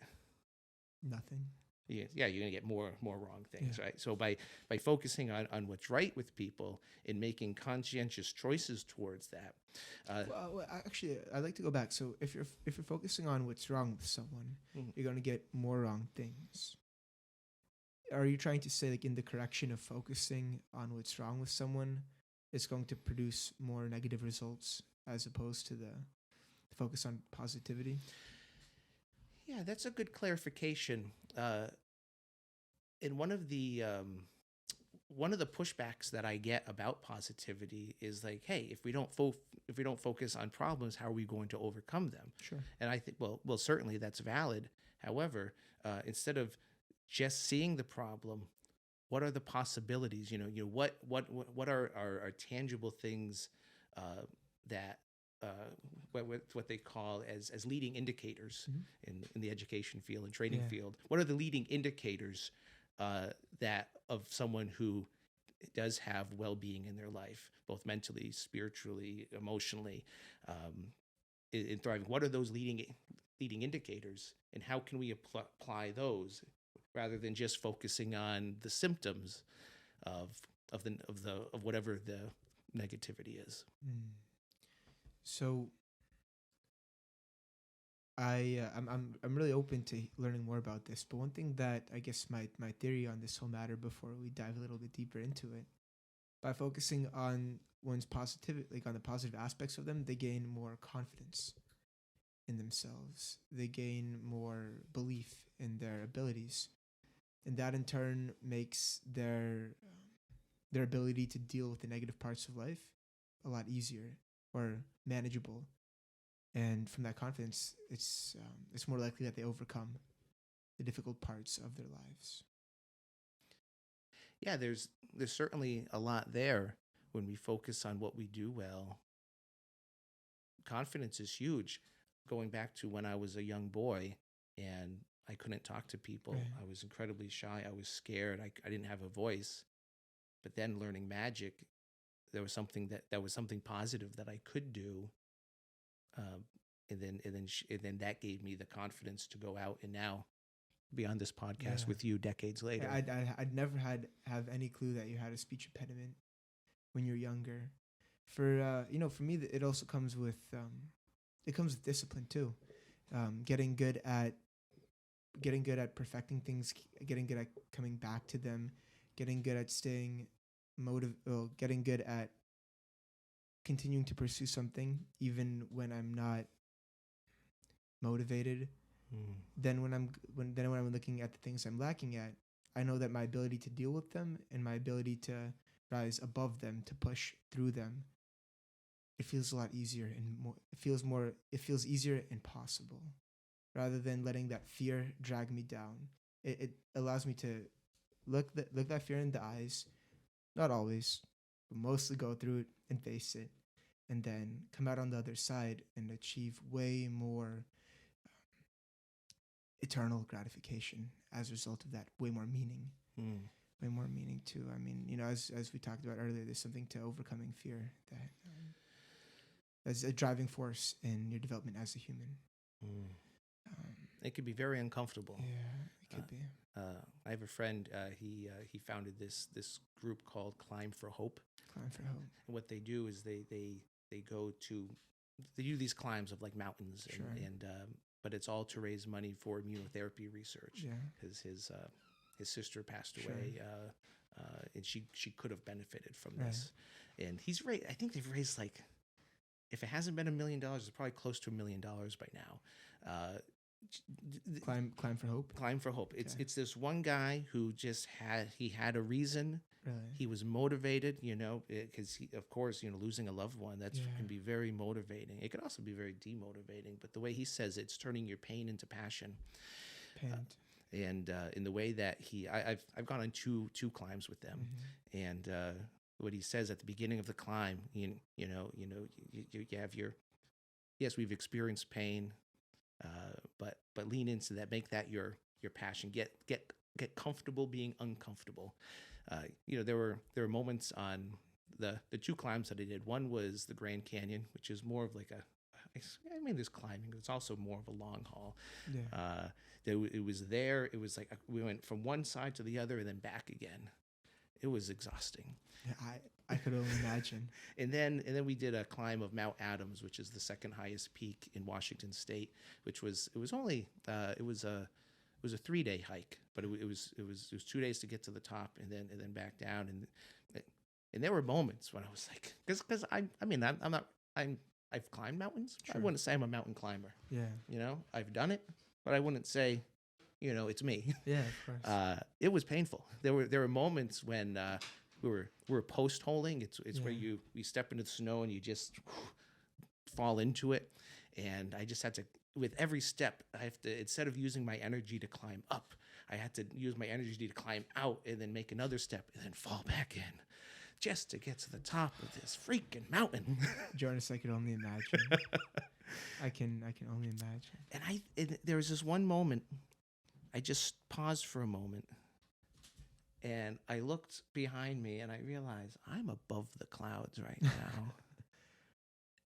Nothing. Yeah, you're going to get more wrong things, Yeah. right? So by focusing on what's right with people and making conscientious choices towards that. Actually, I'd like to go back. So if you're focusing on what's wrong with someone, Mhm. you're gonna get more wrong things. Are you trying to say, like, in the correction of focusing on what's wrong with someone, it's going to produce more negative results as opposed to the focus on positivity? Yeah, that's a good clarification. And one of the pushbacks that I get about positivity is like, hey, if we don't focus on problems, how are we going to overcome them? Sure. And I think, well, certainly that's valid. However, instead of just seeing the problem, what are the possibilities? What are tangible things uh, that what they call as leading indicators Mhm. in the education field and training Yeah. field? What are the leading indicators that of someone who does have well-being in their life, both mentally, spiritually, emotionally, in thriving? What are those leading indicators, and how can we apply those rather than just focusing on the symptoms of of whatever the negativity is? Mm. So I'm really open to learning more about this. But one thing that I guess my theory on this whole matter before we dive a little bit deeper into it, by focusing on one's positivity, like on the positive aspects of them, they gain more confidence in themselves. They gain more belief in their abilities, and that in turn makes their ability to deal with the negative parts of life a lot easier or manageable. And from that confidence, it's more likely that they overcome the difficult parts of their lives. Yeah, there's certainly a lot there when we focus on what we do well. Confidence is huge. Going back to when I was a young boy and I couldn't talk to people, Right. I was incredibly shy. I was scared. I didn't have a voice. But then learning magic, there was that was something positive that I could do. Um, and then that gave me the confidence to go out and now be on this podcast Yeah. with you decades later. I'd never have any clue that you had a speech impediment when you're younger. For for me, it also comes with it comes with discipline too. Getting good at perfecting things, getting good at coming back to them, getting good at staying getting good at continuing to pursue something even when I'm not motivated. Mm. When I'm looking at the things I'm lacking at, I know that my ability to deal with them and my ability to rise above them, to push through them, it feels a lot easier and it feels easier and possible, rather than letting that fear drag me down. It allows me to look that fear in the eyes, not always, but mostly go through it and face it, and then come out on the other side and achieve way more eternal gratification as a result of that. Mm. Way more meaning too. I mean, as we talked about earlier, there's something to overcoming fear that as a driving force in your development as a human. Mm. Um, It could be very uncomfortable. yeah, it Uh, could be. I have a friend. He founded this group called Climb for Hope. Climb for hope. And what they do is they go to they do these climbs of like mountains Sure. and but it's all to raise money for immunotherapy research Yeah. because his sister passed Sure. away and she could have benefited from Right. this. And he's raised, I think they've raised like, if it hasn't been $1 million, it's probably close to $1 million by now. Climb for hope. Climb for Hope. Okay. It's this one guy who just had a reason. Really. He was motivated, because of course, losing a loved one, that's Yeah. can be very motivating. It can also be very demotivating. But the way he says it's turning your pain into passion, Paint. and in the way that I've gone on two climbs with them, and what he says at the beginning of the climb, you have your, yes, we've experienced pain, but lean into that, make that your passion. Get comfortable being uncomfortable. There were moments on the two climbs that I did. One was the Grand Canyon, which is more of like there's climbing, but it's also more of a long haul. Yeah. It was there. It was like we went from one side to the other and then back again. It was exhausting. Yeah, I could only imagine. And then we did a climb of Mount Adams, which is the second highest peak in Washington State, which was it was a 3-day hike, but it was 2 days to get to the top and then back down. And there were moments when I was like, because I'm I've climbed mountains. I Sure. wouldn't say I'm a mountain climber. Yeah. You know, I've done it, but I wouldn't say, you know, it's me. Yeah, of course. It was painful. There were moments when we were post holing. It's where Yeah. you step into the snow and you just fall into it, and I just had to. With every step, I have to, instead of using my energy to climb up, I had to use my energy to climb out and then make another step and then fall back in, just to get to the top of this freaking mountain. Jonas, I could only imagine. I can only imagine. And there was this one moment, I just paused for a moment, and I looked behind me and I realized I'm above the clouds right now.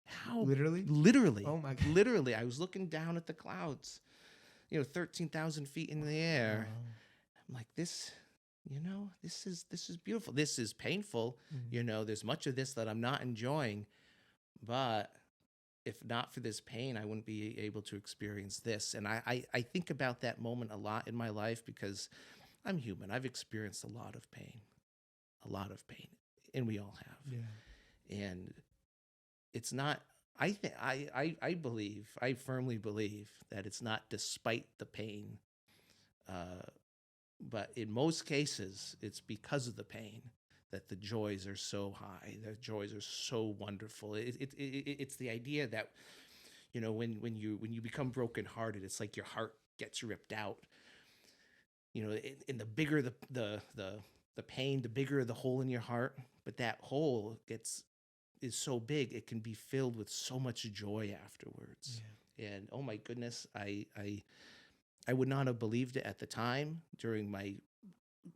How Literally? literally, Oh my God. literally, I was looking down at the clouds, 13,000 feet in the air. Wow. I'm like, this, this is beautiful. This is painful. Mhm. There's much of this that I'm not enjoying, but if not for this pain, I wouldn't be able to experience this. And I think about that moment a lot in my life because I'm human. I've experienced a lot of pain, and we all have. Yeah. And it's not. I firmly believe that it's not despite the pain, but in most cases, it's because of the pain that the joys are so high. The joys are so wonderful. It's the idea that when you become brokenhearted, it's like your heart gets ripped out. And the bigger the pain, the bigger the hole in your heart. But that hole is so big, it can be filled with so much joy afterwards. And oh my goodness, I would not have believed it at the time during my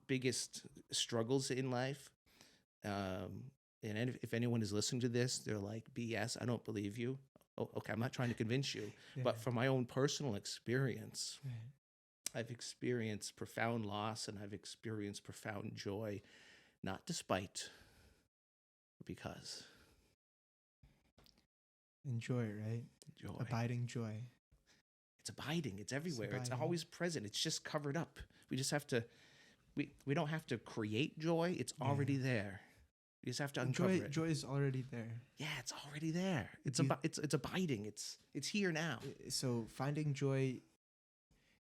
biggest struggles in life. And if anyone is listening to this, they're like, BS, I don't believe you. Oh, okay, I'm not trying to convince you. Yeah. But from my own personal experience, Right. I've experienced profound loss and I've experienced profound joy, not despite, but because. Enjoy, right? Joy. Abiding joy. It's abiding. It's everywhere. It's abiding. always present. It's just covered up. We just have to. We don't have to create joy. It's Yeah. already there. We just have to uncover it. Joy is already there. Yeah, it's already there. It's Do you- it's abiding. It's here now. So finding joy,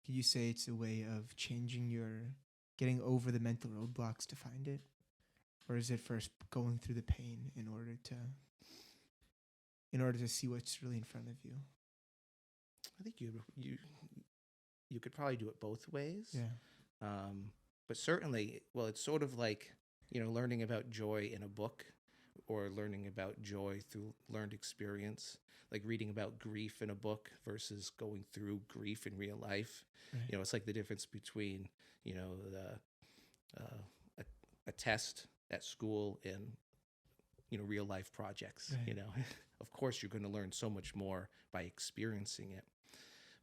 could you say it's a way of getting over the mental roadblocks to find it? Or is it first going through the pain in order to see what's really in front of you? I think you could probably do it both ways. Yeah. But certainly, well, it's sort of like learning about joy in a book, or learning about joy through learned experience, like reading about grief in a book versus going through grief in real life. Right. It's like the difference between a test at school and real life projects. Right. Of course you're going to learn so much more by experiencing it.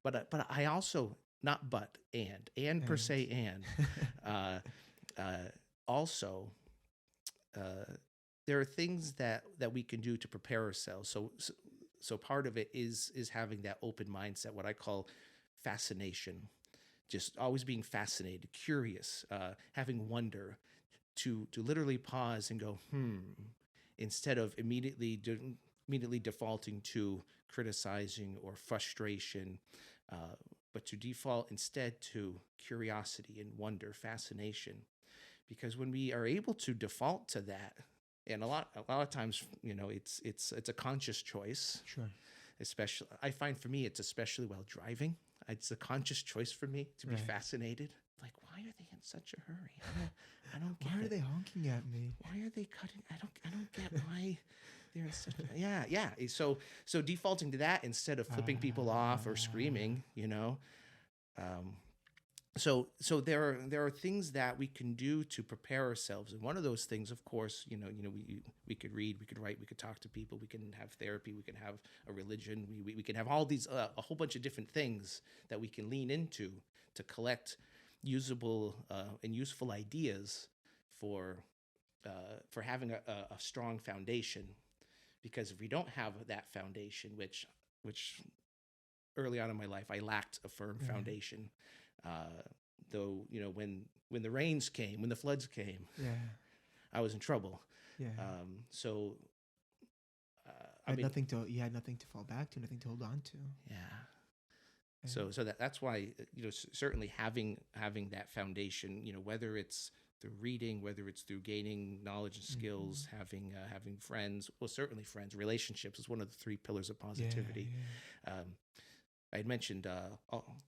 But I also, not but and per se, and also there are things that we can do to prepare ourselves. So part of it is having that open mindset, what I call fascination, just always being fascinated, curious, having wonder, to literally pause and go, instead of immediately defaulting to criticizing or frustration, but to default instead to curiosity and wonder, fascination. Because when we are able to default to that, and a lot of times, it's a conscious choice. Sure. Especially, I find for me, it's especially while driving. It's a conscious choice for me to be Right. fascinated. Like, why are they in such a hurry? I don't get Why are it. they honking at me? Why are they cutting? I don't get why they're in such a, yeah. So defaulting to that instead of flipping people off or screaming, So there are things that we can do to prepare ourselves, and one of those things, of course, we could read, we could write, we could talk to people, we can have therapy, we can have a religion, we can have all these a whole bunch of different things that we can lean into to collect usable and useful ideas for having a strong foundation. Because if we don't have that foundation, which early on in my life I lacked a firm Yeah. foundation. Though when the rains came, when the floods came, Yeah. I was in trouble. Yeah. So I mean, You had nothing to fall back to, nothing to hold on to. yeah. And So that's why certainly having that foundation, whether it's through reading, whether it's through gaining knowledge and skills, having friends, well, certainly friends, relationships is one of the three pillars of positivity. Um, I had mentioned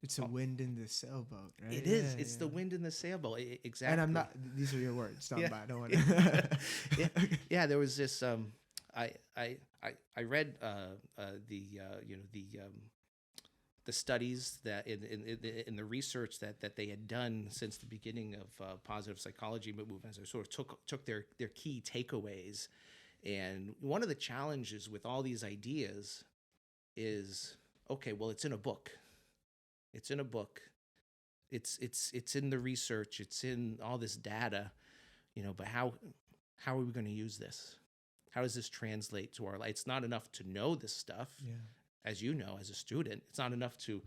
it's a wind in the sailboat, right? it is. It's the wind in the sailboat. Exactly. And I'm not. These are your words. Not mine. I don't want yeah. to. Yeah. There was this. I read the studies that in the research that they had done since the beginning of positive psychology movements. I sort of took their key takeaways, and one of the challenges with all these ideas is, okay, well, it's in a book. It's in a book. It's in the research. It's in all this data, but how are we going to use this? How does this translate to our life? It's not enough to know this stuff. Yeah. As you know, as a student, it's not enough to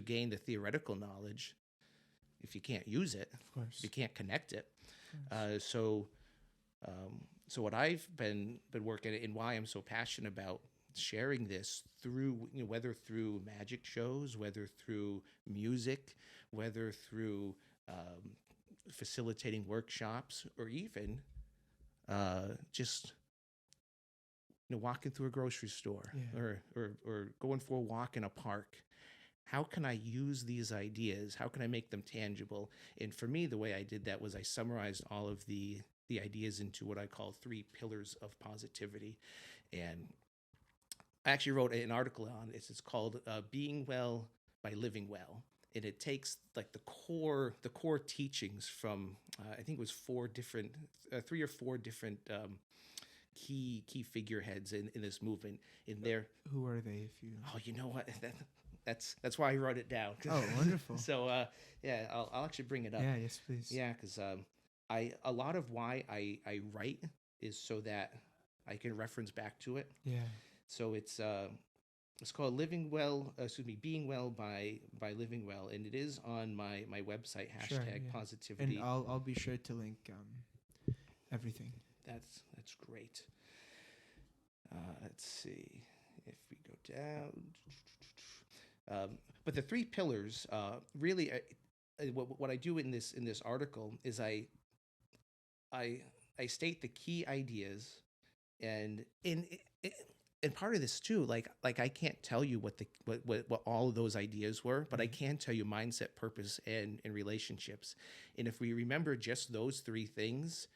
gain the theoretical knowledge if you can't use it. Of course. If you can't connect it. So what I've been working at, and why I'm so passionate about sharing this through, whether through magic shows, whether through music, whether through facilitating workshops, or even just walking through a grocery store, or going for a walk in a park. How can I use these ideas? How can I make them tangible? And for me, the way I did that was I summarized all of the ideas into what I call 3 pillars of positivity. And I actually wrote an article on it. It's called Being Well by Living Well. And it takes like the core teachings from, I think it was 3 or 4 different key figureheads in this movement. In there, who are they? If you you know what, that's why I wrote it down. Oh, wonderful. So yeah, I'll actually bring it up. Yeah, yes, please. Yeah, because a lot of why I write is so that I can reference back to it. Yeah. So it's called Living Well. Being Well by Living Well, and it is on my website. #positivity. And I'll be sure to link everything. That's great. Let's see if we go down. But the 3 pillars, really, what I do in this article is I state the key ideas, and part of this too, like I can't tell you what all of those ideas were, but I can tell you mindset, purpose, and relationships. And if we remember just those 3 things,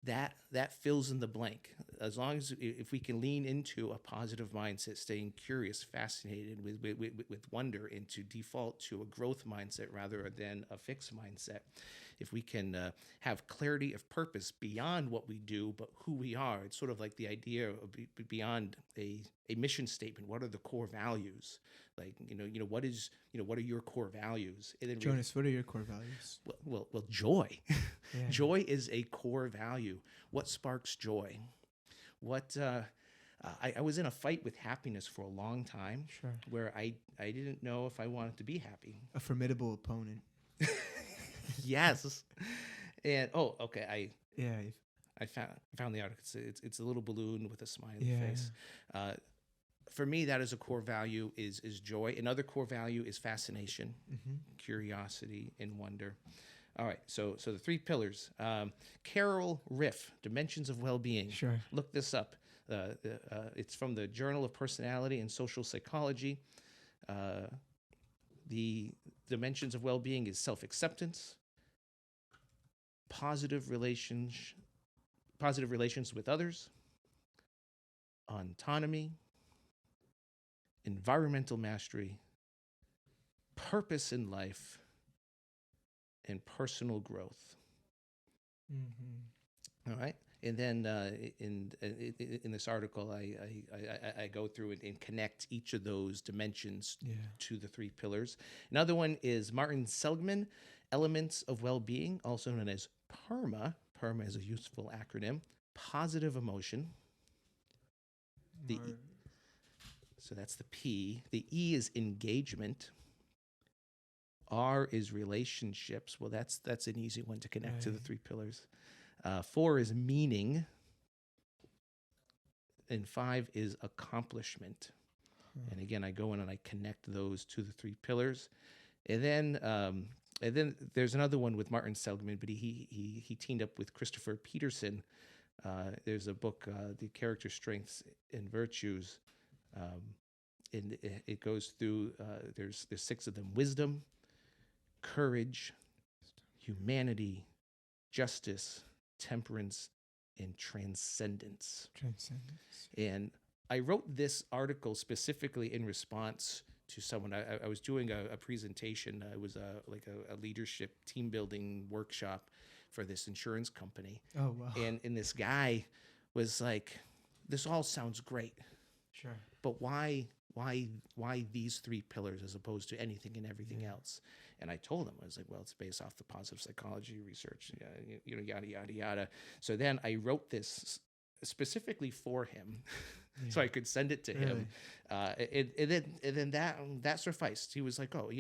that fills in the blank. As long as if we can lean into a positive mindset, staying curious, fascinated with wonder, and to default to a growth mindset rather than a fixed mindset. If we can have clarity of purpose beyond what we do, but who we are, it's sort of like the idea of beyond a mission statement. What are the core values? Like, what are your core values? And then Jonas, what are your core values? Well, joy. Yeah. Joy is a core value. What sparks joy? I was in a fight with happiness for a long time. Sure. Where I didn't know if I wanted to be happy. A formidable opponent. Yes. And okay, I found the article. It's a little balloon with a smiley face. For me, that is a core value is joy. Another core value is fascination, curiosity, and wonder. All right, so the 3 pillars. Carol Riff, Dimensions of Well-Being. Sure. Look this up. It's from the Journal of Personality and Social Psychology. The dimensions of well-being is self-acceptance, positive relations with others, autonomy, environmental mastery, purpose in life, and personal growth. All right. And then in this article, I go through and connect each of those dimensions to the 3 pillars. Another one is Martin Seligman, Elements of Well-Being, also known as PERMA. PERMA is a useful acronym. Positive emotion. So that's the P. The E is engagement. R is relationships. Well, that's an easy one to connect to the 3 pillars. 4 is meaning. and 5 is accomplishment. And again, I go in and I connect those to the 3 pillars. And then there's another one with Martin Seligman, but he teamed up with Christopher Peterson. There's a book, The Character Strengths and Virtues, and it goes through. There's 6 of them: wisdom, courage, humanity, justice, temperance, and transcendence. Transcendence. And I wrote this article specifically in response to someone. I was doing a presentation. It was like a leadership team building workshop for this insurance company. Oh, wow. And this guy was like, "This all sounds great, Sure. but why these 3 pillars as opposed to anything and everything else?" And I told him, I was like, "Well, it's based off the positive psychology research, yada yada yada." So then I wrote this specifically for him, so I could send it to him, and then that sufficed. He was like, "Oh,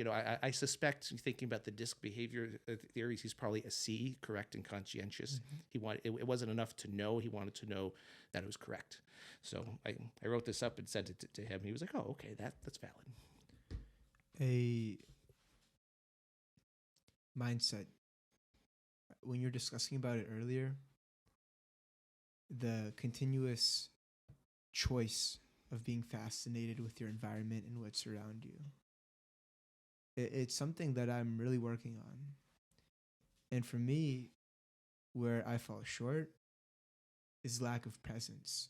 I suspect, thinking about the disc behavior theories, he's probably a C, correct and conscientious." He wanted it wasn't enough to know; he wanted to know that it was correct. So I wrote this up and sent it to him. He was like, "Oh, okay, that's valid." A mindset. When you're discussing about it earlier, the continuous choice of being fascinated with your environment and what's around you. It's something that I'm really working on. And for me, where I fall short is lack of presence.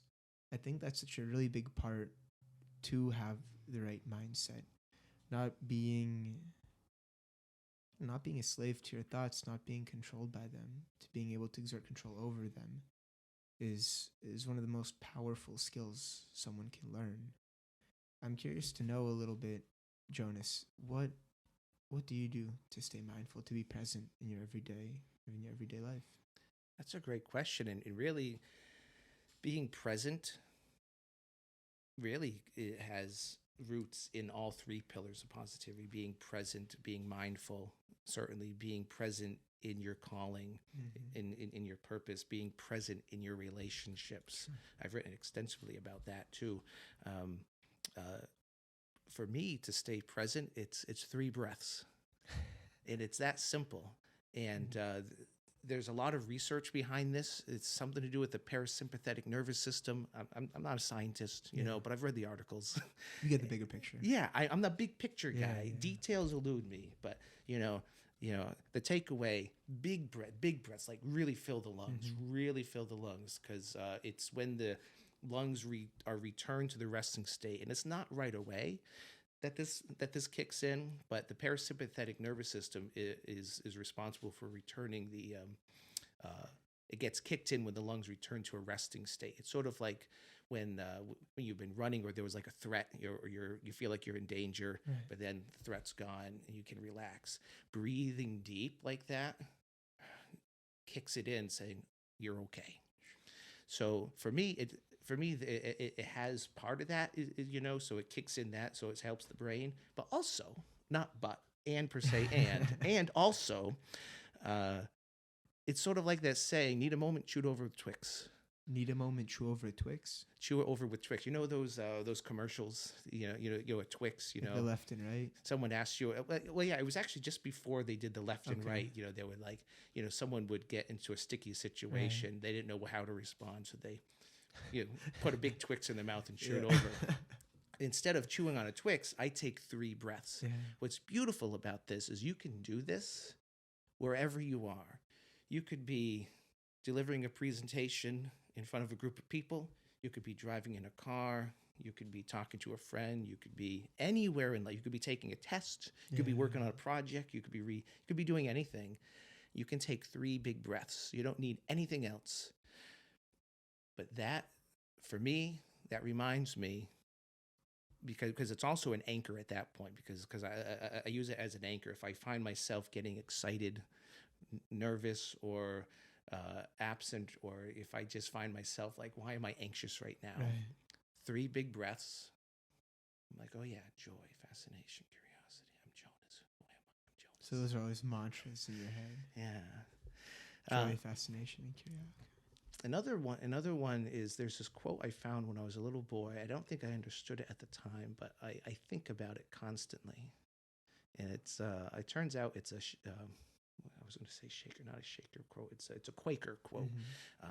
I think that's such a really big part to have the right mindset. Not being a slave to your thoughts, not being controlled by them, to being able to exert control over them is one of the most powerful skills someone can learn. I'm curious to know a little bit, Jonas, what do you do to stay mindful, to be present in your everyday life? That's a great question, and really being present really it has roots in all 3 pillars of positivity: being present, being mindful, certainly being present in your calling, in your purpose, being present in your relationships. Sure. I've written extensively about that too. For me to stay present, it's 3 breaths, and it's that simple. And there's a lot of research behind this. It's something to do with the parasympathetic nervous system. I'm not a scientist, but I've read the articles. You get the bigger picture. Yeah, I'm the big picture guy. Yeah. Details elude me, but the takeaway: big breaths, like really fill the lungs, because it's when the lungs are returned to the resting state, and it's not right away that this kicks in, but the parasympathetic nervous system is responsible for returning the it gets kicked in when the lungs return to a resting state. It's sort of like when you've been running, or there was like a threat, or you feel like you're in danger, Right. but then the threat's gone and you can relax. Breathing deep like that kicks it in, saying you're okay. So for me, it has part of that, so it kicks in that, so it helps the brain, but also and per se, and also, it's sort of like that saying: need a moment, chew it over with Twix. Need a moment, chew over a Twix. Chew it over with Twix. You know those commercials. A Twix. Like the left and right. Someone asked you. Well, yeah, it was actually just before they did the left and right. They would someone would get into a sticky situation. Right. They didn't know how to respond, so they, put a big Twix in their mouth and chew it over. Instead of chewing on a Twix, I take 3 breaths. Yeah. What's beautiful about this is you can do this wherever you are. You could be delivering a presentation in front of a group of people. You could be driving in a car. You could be talking to a friend. You could be anywhere in life. You could be taking a test. You could be working on a project. You could be doing anything. You can take 3 big breaths. You don't need anything else. But that, for me, that reminds me, because it's also an anchor at that point, because I use it as an anchor. If I find myself getting excited, nervous, or absent, or if I just find myself like, why am I anxious right now? Right. 3 big breaths. I'm like, oh yeah, joy, fascination, curiosity. I'm Jonas. Who am I? I'm Jonas. So those are always mantras in your head. Yeah. Joy, fascination, and curiosity. Another one is there's this quote I found when I was a little boy. I don't think I understood it at the time, but I think about it constantly. And it turns out it's I was going to say shaker, not a shaker quote. It's a Quaker quote.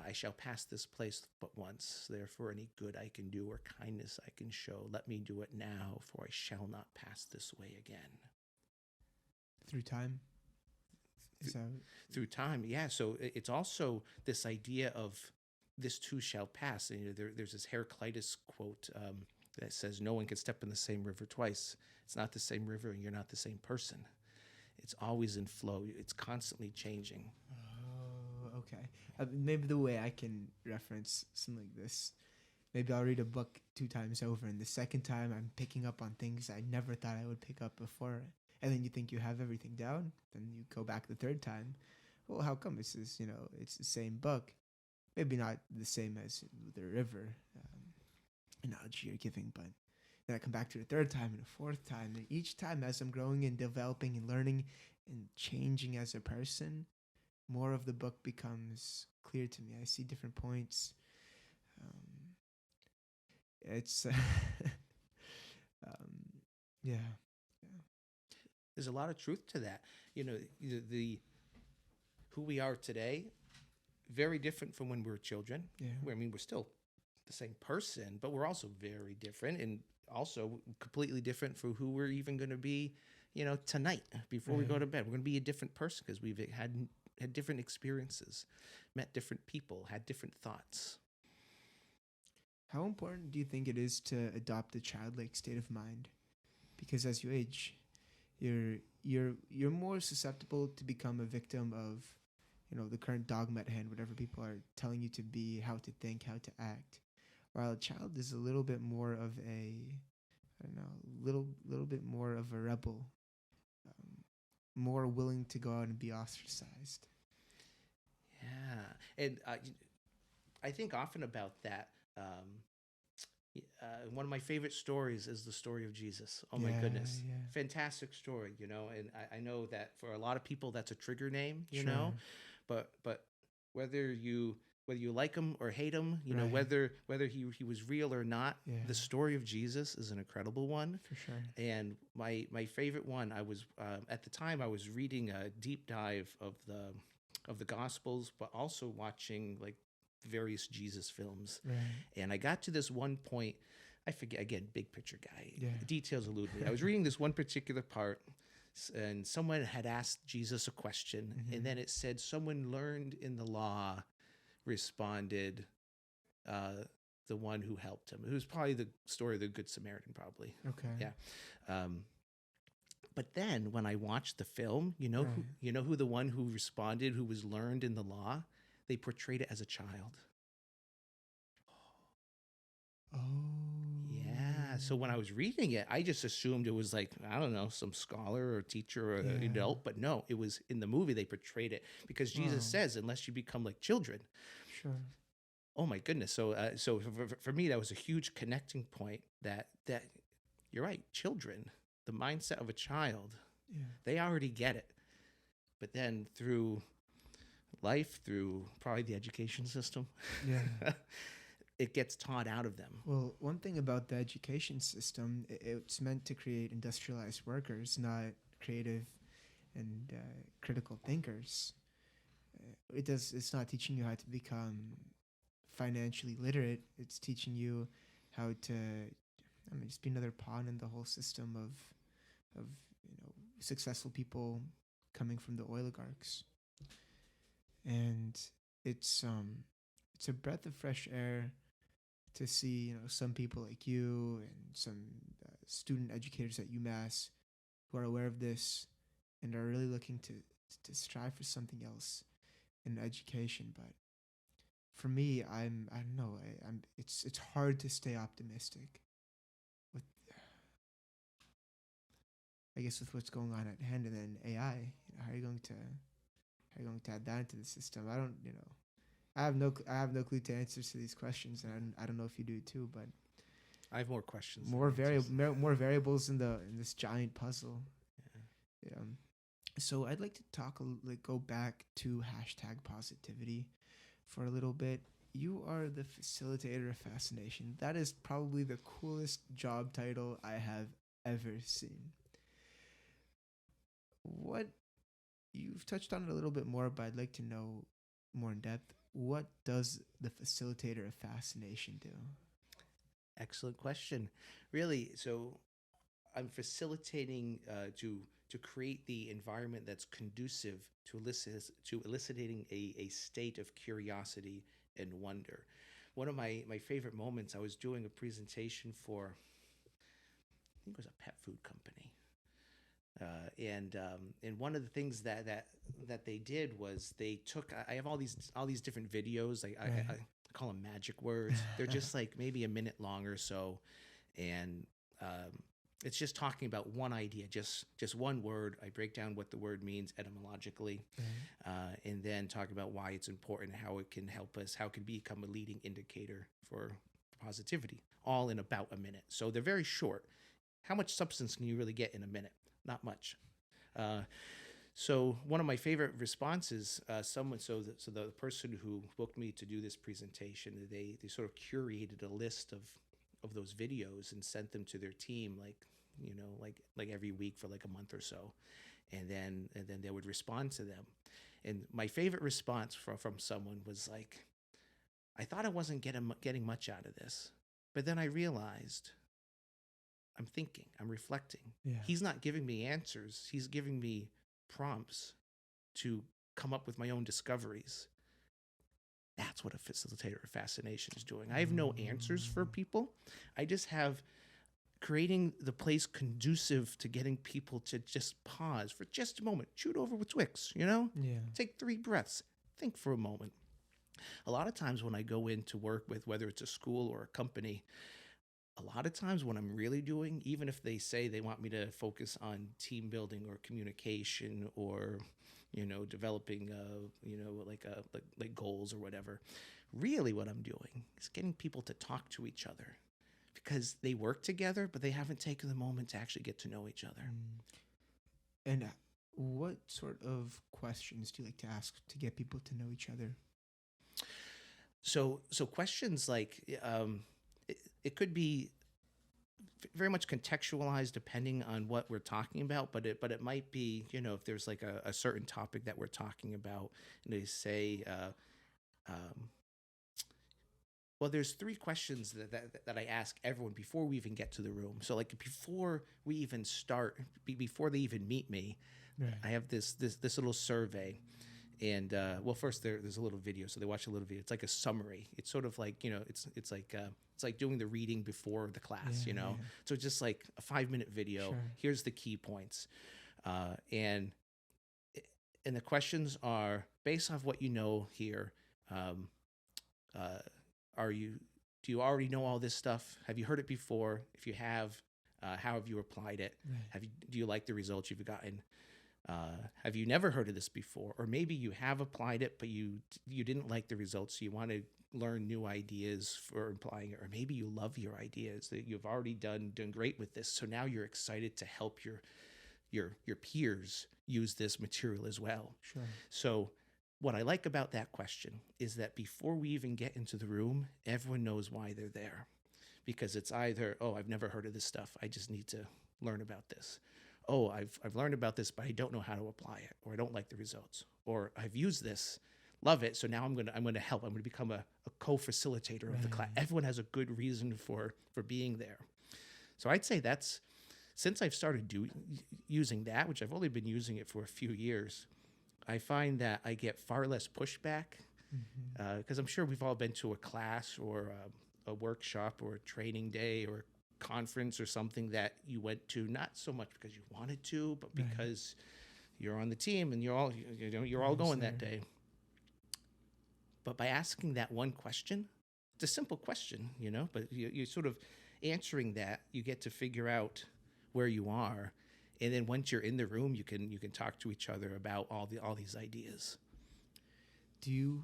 I shall pass this place but once. Therefore, any good I can do or kindness I can show, let me do it now, for I shall not pass this way again. Through time. Is that Through time, yeah. So it's also this idea of this too shall pass. And, there's this Heraclitus quote that says, "No one can step in the same river twice. It's not the same river, and you're not the same person. It's always in flow. It's constantly changing." Oh, okay. Maybe the way I can reference something like this, maybe I'll read a book 2 times over, and the second time I'm picking up on things I never thought I would pick up before. And then you think you have everything down, then you go back the third time. Well, how come it's this, it's the same book? Maybe not the same as the river analogy you're giving, but then I come back to the third time and the fourth time. And each time as I'm growing and developing and learning and changing as a person, more of the book becomes clear to me. I see different points. It's, yeah. There's a lot of truth to that. The who we are today, very different from when we were children. Yeah. We're still the same person, but we're also very different, and also completely different for who we're even going to be, tonight before we go to bed. We're going to be a different person because we've had different experiences, met different people, had different thoughts. How important do you think it is to adopt a childlike state of mind? Because as you age, you're more susceptible to become a victim of, the current dogma at hand, whatever people are telling you to be, how to think, how to act. While a child is a little bit more of little bit more of a rebel, more willing to go out and be ostracized. Yeah, and I think often about that. One of my favorite stories is the story of Jesus. Oh my goodness. Yeah. Fantastic story, and I know that for a lot of people that's a trigger name, Sure. but whether you like him or hate him, Right. whether he was real or not, Yeah. the story of Jesus is an incredible one. For sure. And my favorite one, I was at the time I was reading a deep dive of the Gospels, but also watching like various Jesus films. Right. And I got to this one point, I forget, again, big picture guy. Yeah. The details elude me. I was reading this one particular part, and someone had asked Jesus a question, and then it said someone learned in the law responded, the one who helped him. It was probably the story of the Good Samaritan, probably. Okay. Yeah. But then when I watched the film, Right. who the one who responded, who was learned in the law, they portrayed it as a child. Oh. Yeah. So when I was reading it, I just assumed it was like, I don't know, some scholar or teacher or Yeah. adult. But no, it was in the movie they portrayed it because Jesus Wow. says, unless you become like children. Sure. Oh my goodness. So for me, that was a huge connecting point that you're right. Children, the mindset of a child, Yeah. they already get it. But then through life, through probably the education system, Yeah. it gets taught out of them. Well, one thing about the education system, it's meant to create industrialized workers, not creative and critical thinkers. It's not teaching you how to become financially literate. It's teaching you how to, just be another pawn in the whole system of successful people coming from the oligarchs. And it's a breath of fresh air to see, some people like you and some student educators at UMass who are aware of this and are really looking to strive for something else in education. But for me, I don't know. It's hard to stay optimistic with, I guess, with what's going on at hand, and then AI. How are you going to add that into the system? I don't, I have no clue to answers to these questions, and I don't know if you do too. But I have more questions. more variables in this giant puzzle. Yeah. So I'd like to go back to hashtag positivity for a little bit. You are the Facilitator of Fascination. That is probably the coolest job title I have ever seen. What You've touched on it a little bit more, but I'd like to know more in depth. What does the Facilitator of Fascination do? Excellent question. Really, so I'm facilitating to create the environment that's conducive to eliciting a state of curiosity and wonder. One of my favorite moments, I was doing a presentation for, I think it was a pet food company. And one of the things that they did was they took, I have all these different videos. I call them magic words. They're just like maybe a minute long or so, and it's just talking about one idea, just one word. I break down what the word means etymologically, and then talk about why it's important, how it can help us, how it can become a leading indicator for positivity, all in about a minute. So they're very short. How much substance can you really get in a minute? Not much. So one of my favorite responses, the person who booked me to do this presentation, they sort of curated a list of those videos and sent them to their team, like every week for like a month or so, and then they would respond to them. And my favorite response from someone was like, "I thought I wasn't getting much out of this, but then I realized." I'm thinking, I'm reflecting. Yeah. He's not giving me answers. He's giving me prompts to come up with my own discoveries. That's what a facilitator of fascination is doing. I have no answers for people. I just have creating the place conducive to getting people to just pause for just a moment, shoot over with Twix, Yeah. take 3 breaths, think for a moment. A lot of times when I go in to work with, whether it's a school or a company, a lot of times what I'm really doing, even if they say they want me to focus on team building or communication or, developing, like goals or whatever, really what I'm doing is getting people to talk to each other because they work together, but they haven't taken the moment to actually get to know each other. And what sort of questions do you like to ask to get people to know each other? So questions like, it could be very much contextualized depending on what we're talking about, but it might be, if there's like a certain topic that we're talking about, and they say, well, there's 3 questions that I ask everyone before we even get to the room. So like before we even start, before they even meet me, Right. I have this little survey. And well, first there's a little video, so they watch a little video. It's like a summary. It's sort of like, it's like doing the reading before the class, Yeah. So it's just like a 5-minute video. Sure. Here's the key points, and the questions are based off what you know here. Do you already know all this stuff? Have you heard it before? If you have, how have you applied it? Right. Do you like the results you've gotten? Have you never heard of this before? Or maybe you have applied it, but you didn't like the results, so you want to learn new ideas for applying it. Or maybe you love your ideas, that you've already done great with this, so now you're excited to help your peers use this material as well. Sure. So what I like about that question is that before we even get into the room, everyone knows why they're there. Because it's either, oh, I've never heard of this stuff, I just need to learn about this. Oh, I've learned about this, but I don't know how to apply it, or I don't like the results, or I've used this, love it, so now I'm gonna help. I'm gonna become a co-facilitator of the class. Everyone has a good reason for being there. So I'd say that's, since I've started using that, which I've only been using it for a few years, I find that I get far less pushback, because I'm sure we've all been to a class or a workshop or a training day or conference or something that you went to not so much because you wanted to, but because you're on the team and you're all going that day. But by asking that one question, it's a simple question, but you sort of answering that, you get to figure out where you are, and then once you're in the room, you can talk to each other about all these ideas. Do you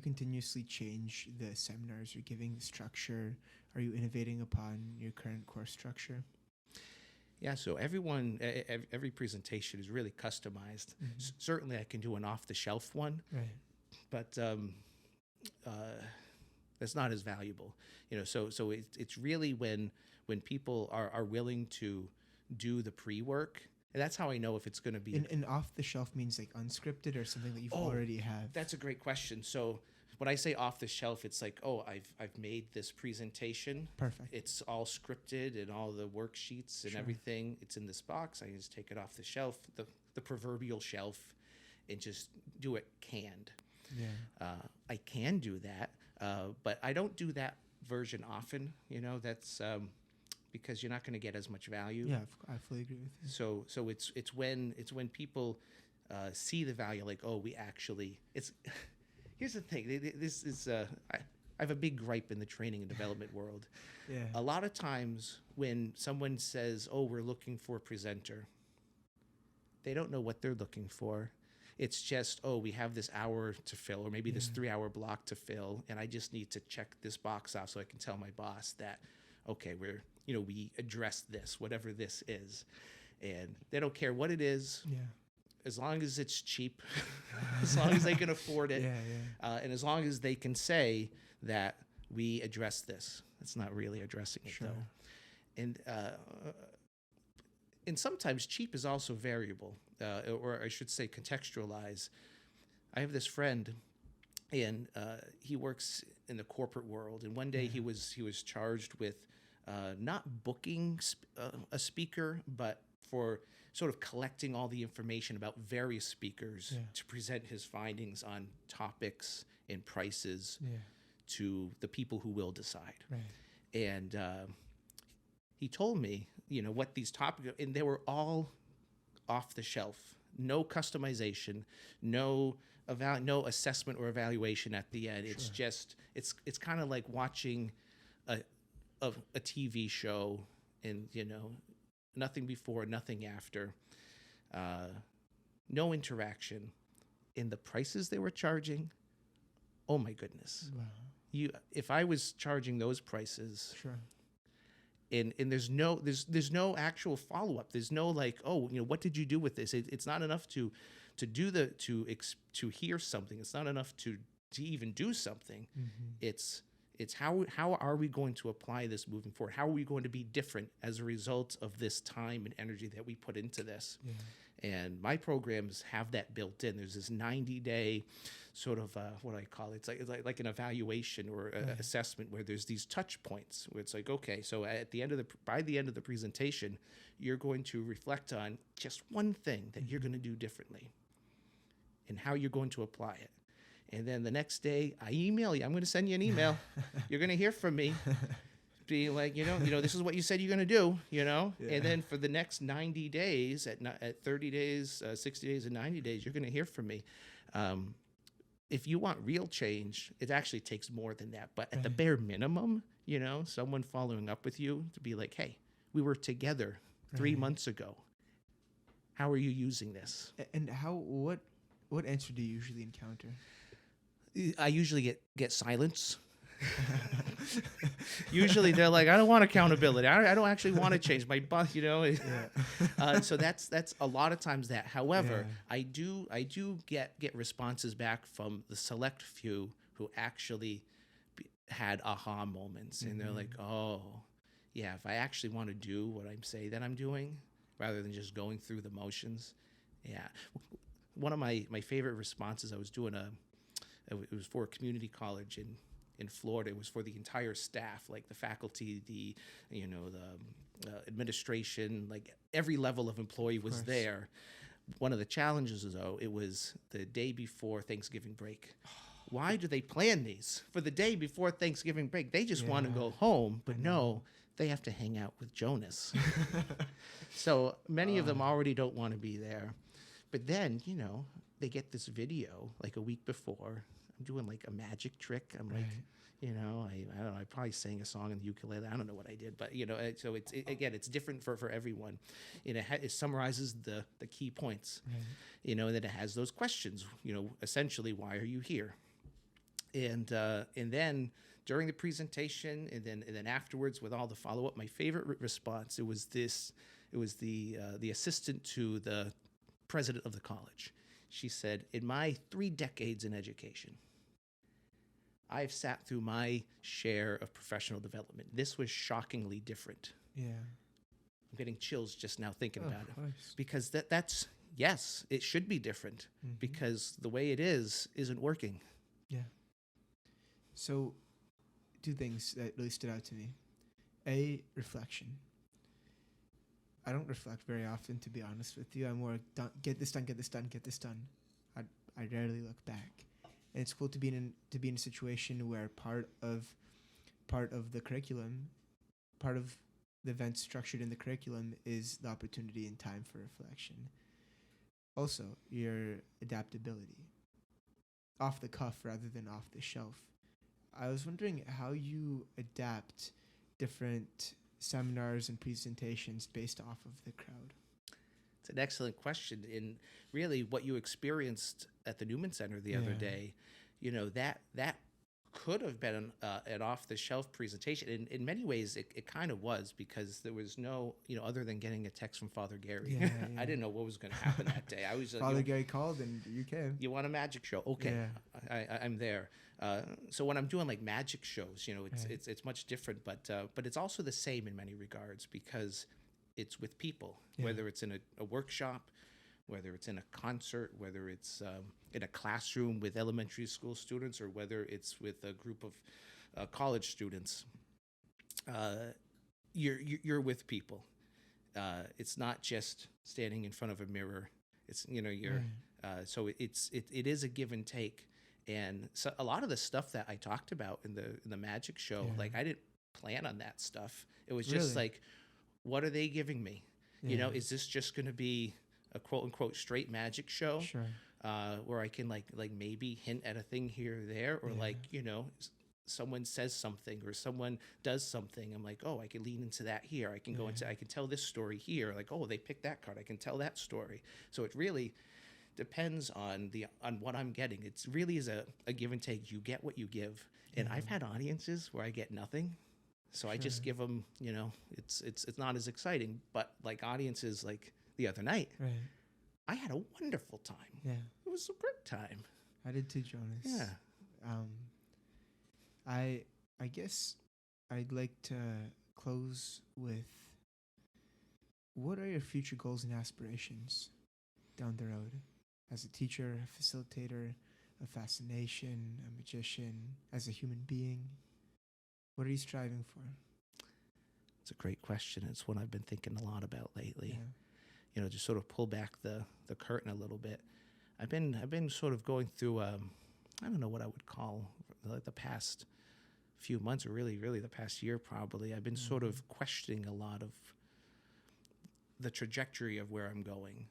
continuously change the seminars you're giving, the structure? Are you innovating upon your current course structure? Yeah, so every presentation is really customized. Certainly I can do an off-the-shelf one, Right. but that's not as valuable. So it's really when people are willing to do the pre-work, and that's how I know if it's going to be. And off the shelf means like unscripted or something that you've Oh, already have. that's a great question. So when I say off the shelf, it's like, oh, I've made this presentation. Perfect. It's all scripted and all the worksheets and Sure. everything. It's in this box. I just take it off the shelf, the proverbial shelf, and just do it canned. Yeah. I can do that, but I don't do that version often. That's because you're not going to get as much value. Yeah, I fully agree with you. So it's when people see the value, like, oh, we actually it's. Here's the thing. This is I have a big gripe in the training and development world. Yeah. A lot of times when someone says, "Oh, we're looking for a presenter," they don't know what they're looking for. It's just, oh, we have this hour to fill, or maybe this 3-hour block to fill, and I just need to check this box off so I can tell my boss that, okay, we address this, whatever this is, and they don't care what it is, Yeah. as long as it's cheap, as long as they can afford it, Yeah. and as long as they can say that we address this. It's not really addressing it, Sure. though, and sometimes cheap is also variable, or I should say contextualize. I have this friend, and he works in the corporate world. And one day he was charged with not booking a speaker, but for sort of collecting all the information about various speakers to present his findings on topics and prices to the people who will decide. Right. And he told me, what these topics, and they were all off the shelf, no customization, no assessment or evaluation at the end. It's just it's kind of like watching a TV show, and nothing before, nothing after, no interaction. In the prices they were charging, oh my goodness! Wow. If I was charging those prices. Sure. And there's no actual follow up. There's no like, oh, what did you do with this? It's not enough to hear something. It's not enough to even do something. Mm-hmm. It's how are we going to apply this moving forward? How are we going to be different as a result of this time and energy that we put into this? Yeah. And my programs have that built in. There's this 90-day sort of what I call it. It's like an evaluation or assessment where there's these touch points where it's like, okay, so by the end of the presentation, you're going to reflect on just one thing that you're going to do differently and how you're going to apply it. And then the next day, I email you. I'm going to send you an email. You're going to hear from me. Being like, this is what you said you're going to do, and then for the next 90 days, at 30 days, 60 days, and 90 days, you're going to hear from me. If you want real change, it actually takes more than that. But at the bare minimum, someone following up with you to be like, hey, we were together 3 months ago. How are you using this? And what answer do you usually encounter? I usually get silence. Usually they're like, I don't want accountability. I don't actually want to change my boss, So that's a lot of times that. However, I do get responses back from the select few who actually had aha moments, and they're like, oh, yeah, if I actually want to do what I'm saying that I'm doing, rather than just going through the motions, yeah. One of my favorite responses, I was doing it was for a community college in Florida. It was for the entire staff, like the faculty, the administration, like every level of employee was there. One of the challenges, though, it was the day before Thanksgiving break. Why do they plan these for the day before Thanksgiving break? They just want to go home, but no, they have to hang out with Jonas. So many of them already don't want to be there. But then, they get this video like a week before. I'm doing like a magic trick. I'm like, I don't know, I probably sang a song on the ukulele. I don't know what I did, but so it's different for everyone. It summarizes the key points, and then it has those questions. Essentially, why are you here? And then during the presentation, and then afterwards with all the follow up, my favorite response it was the assistant to the president of the college. She said, in my 3 decades in education, I've sat through my share of professional development. This was shockingly different. Yeah. I'm getting chills just now thinking Of about it, course. because that's yes, it should be different, Mm-hmm. because the way it is isn't working. Yeah. So, two things that really stood out to me. A, reflection. I don't reflect very often, to be honest with you. I'm more get this done, get this done, get this done. I rarely look back, and it's cool to be in a situation where part of the curriculum, part of the events structured in the curriculum is the opportunity and time for reflection. Also, your adaptability, off the cuff rather than off the shelf. I was wondering how you adapt different seminars and presentations based off of the crowd. It's an excellent question. And really, what you experienced at the Newman Center the other Yeah. day, that could have been an off-the-shelf presentation. In many ways, it kind of was, because there was no, other than getting a text from Father Gary. Yeah, I didn't know what was going to happen that day. I was Father Gary called and you came. you want a magic show? Okay, Yeah. I'm there. So when I'm doing like magic shows, Right. it's much different, but it's also the same in many regards, because it's with people, Yeah. whether it's in a workshop, whether it's in a concert, whether it's in a classroom with elementary school students, or whether it's with a group of college students. You're with people. It's not just standing in front of a mirror. It's you're so it is a give and take. And so a lot of the stuff that I talked about in the magic show, Yeah. like I didn't plan on that stuff. It was just Really? like, what are they giving me? Yeah. Is this just going to be a quote unquote straight magic show, Sure. where I can like maybe hint at a thing here or there, or Yeah. like someone says something or someone does something, I'm like, oh, I can lean into that here. I can go into, I can tell this story here. Like, oh, they picked that card. I can tell that story. So it really depends on what I'm getting. It's really is a give and take. You get what you give. And I've had audiences where I get nothing. So I just Sure. give them, it's not as exciting, but like audiences like the other night, Right. I had a wonderful time. Yeah. It was a great time. I did too, Jonas. Yeah. I guess I'd like to close with, what are your future goals and aspirations down the road as a teacher, a facilitator, a fascination, a magician, as a human being? What are you striving for? It's a great question. It's one I've been thinking a lot about lately. Yeah. Just sort of pull back the curtain a little bit. I've been sort of going through I don't know what I would call like the past few months, or really the past year probably. I've been sort of questioning a lot of the trajectory of where I'm going.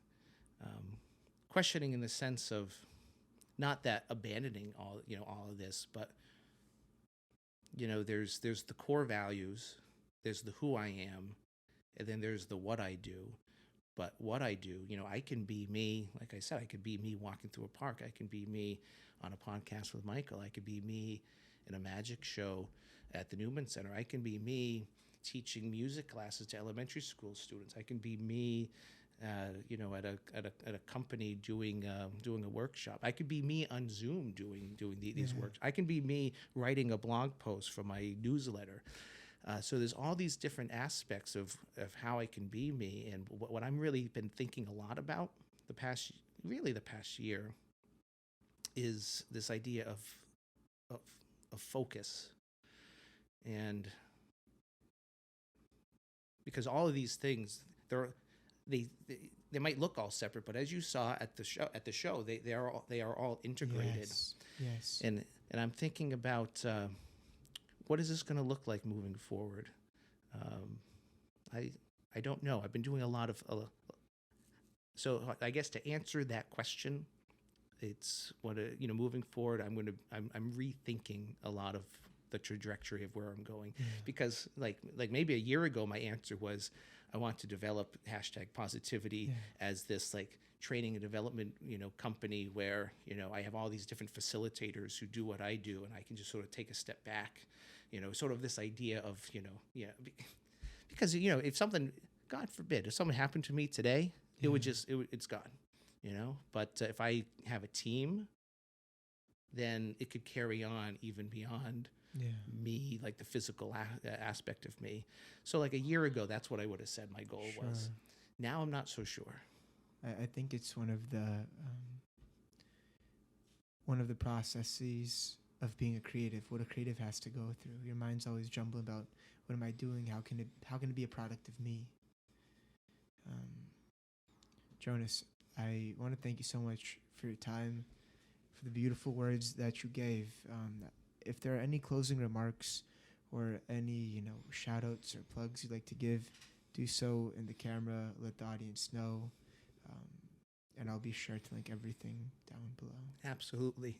Questioning in the sense of not that abandoning all of this, but there's the core values, there's the who I am, and then there's the what I do. But what I do, I can be me. Like I said, I could be me walking through a park. I can be me on a podcast with Michael. I could be me in a magic show at the Newman Center. I can be me teaching music classes to elementary school students. I can be me, at a company doing a workshop. I could be me on Zoom doing these works. I can be me writing a blog post for my newsletter. So there's all these different aspects of how I can be me. And what I'm really been thinking a lot about the past year is this idea of focus. And because all of these things, they might look all separate, but as you saw at the show, they are all integrated. Yes. And I'm thinking about what is this going to look like moving forward? I don't know. I've been doing a lot of so I guess to answer that question, it's what moving forward. I'm rethinking a lot of the trajectory of where I'm going, because like maybe a year ago my answer was I want to develop #positivity as this like training and development company where I have all these different facilitators who do what I do, and I can just sort of take a step back, sort of this idea of because if something, God forbid, if something happened to me today, it's gone, but if I have a team then it could carry on even beyond Yeah. me, like the physical aspect of me. So like a year ago, that's what I would have said my goal Sure. was. Now I'm not so sure. I think it's one of the processes of being a creative. What a creative has to go through. Your mind's always jumbling about what am I doing? How can it be a product of me? Jonas, I want to thank you so much for your time, for the beautiful words that you gave. If there are any closing remarks or any, shout outs or plugs you'd like to give, do so in the camera. Let the audience know. Um, and I'll be sure to link everything down below. Absolutely.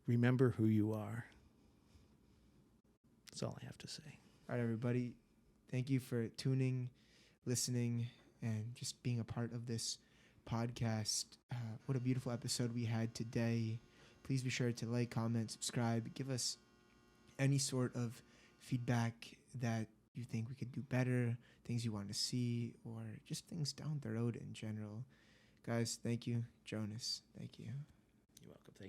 Remember who you are. That's all I have to say. All right, everybody. Thank you for tuning, listening, and just being a part of this podcast. What a beautiful episode we had today. Please be sure to like, comment, subscribe. Give us any sort of feedback that you think we could do better, things you want to see, or just things down the road in general. Guys, thank you. Jonas, thank you.